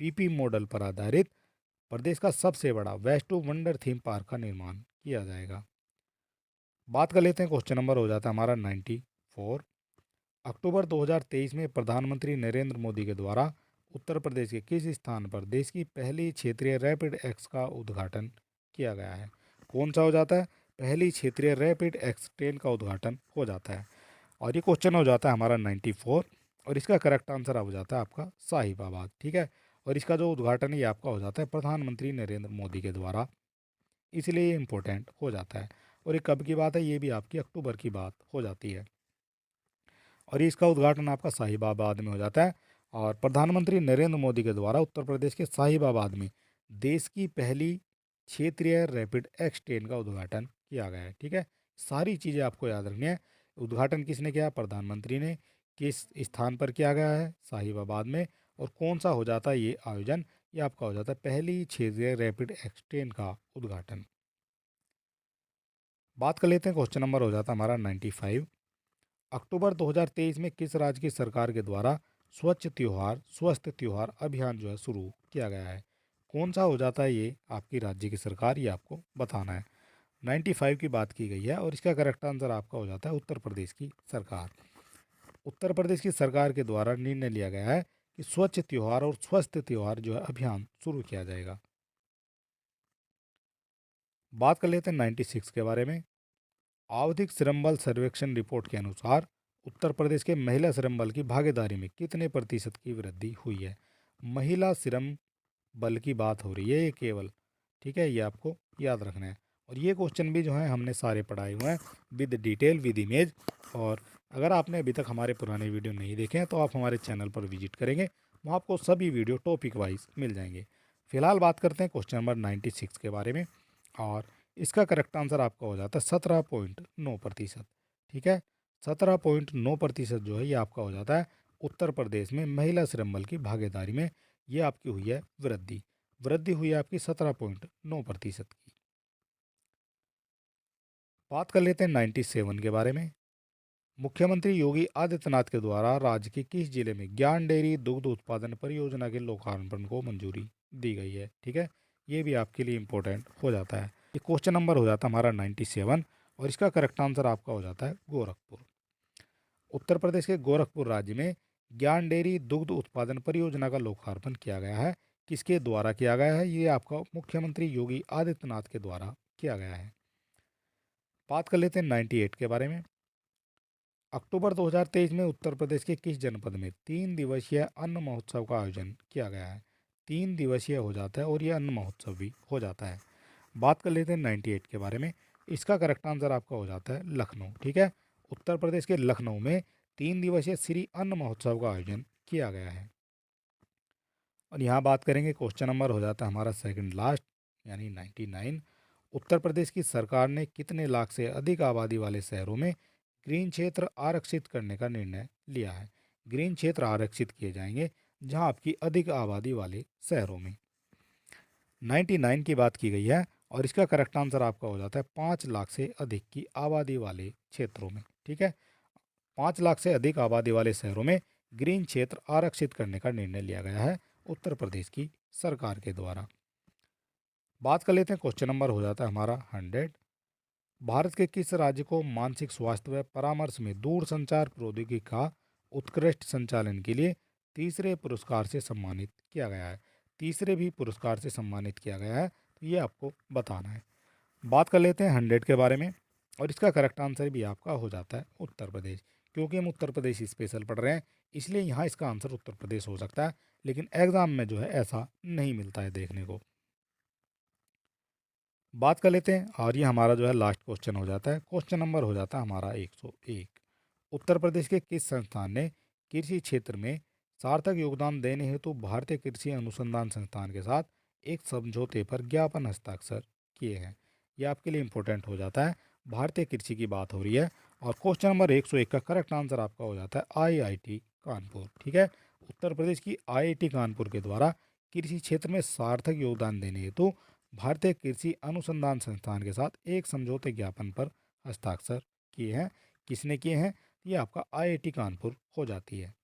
पीपी मॉडल पर आधारित प्रदेश का सबसे बड़ा waste to wonder theme park का निर्माण किया जाएगा। बात कर लेते हैं, क्वेश्चन नंबर हो जाता है हमारा 94। अक्टूबर 2023 में प्रधानमंत्री नरेंद्र मोदी के द्वारा उत्तर प्रदेश के किस स्थान पर देश की पहली क्षेत्रीय रैपिड एक्स का उद्घाटन किया गया है? कौन सा हो जाता है? पहली क्षेत्रीय रैपिड एक्स ट्रेन का उद्घाटन हो जाता है। और ये क्वेश्चन हो जाता है हमारा 94 और इसका करेक्ट आंसर हो जाता है आपका साहिबाबाद। ठीक है, और इसका जो उद्घाटन है ये आपका हो जाता है प्रधानमंत्री नरेंद्र मोदी के द्वारा, इसलिए ये इम्पोर्टेंट हो जाता है। और ये कब की बात है? ये भी आपकी अक्टूबर की बात हो जाती है और इसका उद्घाटन आपका साहिबाबाद में हो जाता है। और प्रधानमंत्री नरेंद्र मोदी के द्वारा उत्तर प्रदेश के साहिबाबाद में देश की पहली क्षेत्रीय रैपिड एक्स ट्रेन का उद्घाटन किया गया है। ठीक है, सारी चीज़ें आपको याद रखनी है। उद्घाटन किसने किया? प्रधानमंत्री ने। किस स्थान पर किया गया है? साहिबाबाद में। और कौन सा हो जाता है ये आयोजन? ये आपका हो जाता है पहली क्षेत्रीय रैपिड एक्स ट्रेन का उद्घाटन। बात कर लेते हैं, क्वेश्चन नंबर हो जाता है हमारा 95। अक्टूबर 2023 में किस राज्य की सरकार के द्वारा स्वच्छ त्योहार स्वस्थ त्योहार अभियान जो है शुरू किया गया है? कौन सा हो जाता है ये आपकी राज्य की सरकार, ये आपको बताना है। 95 की बात की गई है और इसका करेक्ट आंसर आपका हो जाता है उत्तर प्रदेश की सरकार। उत्तर प्रदेश की सरकार के द्वारा निर्णय लिया गया है कि स्वच्छ त्योहार और स्वस्थ त्योहार जो है अभियान शुरू किया जाएगा। बात कर लेते हैं 96 के बारे में। आवधिक श्रम बल सर्वेक्षण रिपोर्ट के अनुसार उत्तर प्रदेश के महिला श्रम बल की भागीदारी में कितने प्रतिशत की वृद्धि हुई है? महिला श्रम बल की बात हो रही है ये केवल। ठीक है, ये आपको याद रखना है। और ये क्वेश्चन भी जो है हमने सारे पढ़ाए हुए हैं विद डिटेल विद इमेज। और अगर आपने अभी तक हमारे पुराने वीडियो नहीं देखे हैं तो आप हमारे चैनल पर विजिट करेंगे, वहाँ आपको सभी वीडियो टॉपिक वाइज मिल जाएंगे। फिलहाल बात करते हैं क्वेश्चन नंबर 96 के बारे में। और इसका करेक्ट आंसर आपका हो जाता है 17.9%। ठीक है, 17.9% जो है ये आपका हो जाता है उत्तर प्रदेश में महिला श्रम बल की भागीदारी में ये आपकी हुई है वृद्धि। वृद्धि हुई है आपकी 17.9% की। बात कर लेते हैं 97 के बारे में। मुख्यमंत्री योगी आदित्यनाथ के द्वारा राज्य के किस जिले में ज्ञान डेयरी दुग्ध उत्पादन परियोजना के लोकार्पण को मंजूरी दी गई है? ठीक है, ये भी आपके लिए इंपॉर्टेंट हो जाता है। ये क्वेश्चन नंबर हो जाता है हमारा 97 और इसका करेक्ट आंसर आपका हो जाता है गोरखपुर। उत्तर प्रदेश के गोरखपुर राज्य में ज्ञान डेयरी दुग्ध उत्पादन परियोजना का लोकार्पण किया गया है। किसके द्वारा किया गया है? ये आपका मुख्यमंत्री योगी आदित्यनाथ के द्वारा किया गया है। बात कर लेते हैं 98 के बारे में। अक्टूबर 2023 में उत्तर प्रदेश के किस जनपद में 3 दिवसीय अन्न महोत्सव का आयोजन किया गया है? 3 दिवसीय हो जाता है और ये अन्न महोत्सव भी हो जाता है। बात कर लेते हैं 98 के बारे में। इसका करेक्ट आंसर आपका हो जाता है लखनऊ। ठीक है, उत्तर प्रदेश के लखनऊ में 3 दिवसीय श्री अन्न महोत्सव का आयोजन किया गया है। और यहाँ बात करेंगे, क्वेश्चन नंबर हो जाता है हमारा सेकंड लास्ट यानी 99। उत्तर प्रदेश की सरकार ने कितने लाख से अधिक आबादी वाले शहरों में ग्रीन क्षेत्र आरक्षित करने का निर्णय लिया है? ग्रीन क्षेत्र आरक्षित किए जाएंगे जहां आपकी अधिक आबादी वाले शहरों में। 99 की बात की गई है और इसका करेक्ट आंसर आपका हो जाता है 5 लाख से अधिक की आबादी वाले क्षेत्रों में। ठीक है, 5 लाख से अधिक आबादी वाले शहरों में ग्रीन क्षेत्र आरक्षित करने का निर्णय लिया गया है उत्तर प्रदेश की सरकार के द्वारा। बात कर लेते हैं, क्वेश्चन नंबर हो जाता है हमारा 100। भारत के किस राज्य को मानसिक स्वास्थ्य व परामर्श में दूर संचार प्रौद्योगिकी का उत्कृष्ट संचालन के लिए तीसरे पुरस्कार से सम्मानित किया गया है? तीसरे भी पुरस्कार से सम्मानित किया गया है, तो ये आपको बताना है। बात कर लेते हैं 100 के बारे में और इसका करेक्ट आंसर भी आपका हो जाता है उत्तर प्रदेश। क्योंकि हम उत्तर प्रदेश स्पेशल पढ़ रहे हैं इसलिए यहाँ इसका आंसर उत्तर प्रदेश हो सकता है, लेकिन एग्जाम में जो है ऐसा नहीं मिलता है देखने को। बात कर लेते हैं और ये हमारा जो है लास्ट क्वेश्चन हो जाता है। क्वेश्चन नंबर हो जाता है हमारा 101। उत्तर प्रदेश के किस संस्थान ने कृषि क्षेत्र में सार्थक योगदान देने हेतु भारतीय कृषि अनुसंधान संस्थान के साथ एक समझौते पर ज्ञापन हस्ताक्षर किए हैं? ये आपके लिए इंपॉर्टेंट हो जाता है। भारतीय कृषि की बात हो रही है और क्वेश्चन नंबर 101 का करेक्ट आंसर आपका हो जाता है आईआईटी कानपुर। ठीक है, उत्तर प्रदेश की आईआईटी कानपुर के द्वारा कृषि क्षेत्र में सार्थक योगदान देने हेतु भारतीय कृषि अनुसंधान संस्थान के साथ एक समझौते ज्ञापन पर हस्ताक्षर किए हैं। किसने किए हैं? ये आपका आईआईटी कानपुर हो जाती है।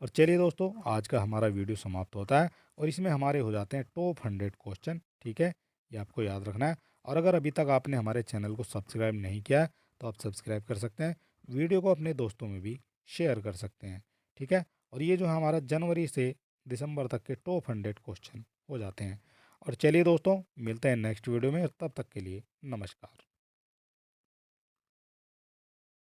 और चलिए दोस्तों, आज का हमारा वीडियो समाप्त होता है और इसमें हमारे हो जाते हैं टॉप 100 क्वेश्चन। ठीक है, ये आपको याद रखना है। और अगर अभी तक आपने हमारे चैनल को सब्सक्राइब नहीं किया है तो आप सब्सक्राइब कर सकते हैं। वीडियो को अपने दोस्तों में भी शेयर कर सकते हैं। ठीक है, और ये जो है हमारा जनवरी से दिसंबर तक के टॉप 100 क्वेश्चन हो जाते हैं। और चलिए दोस्तों, मिलते हैं नेक्स्ट वीडियो में, तब तक के लिए नमस्कार।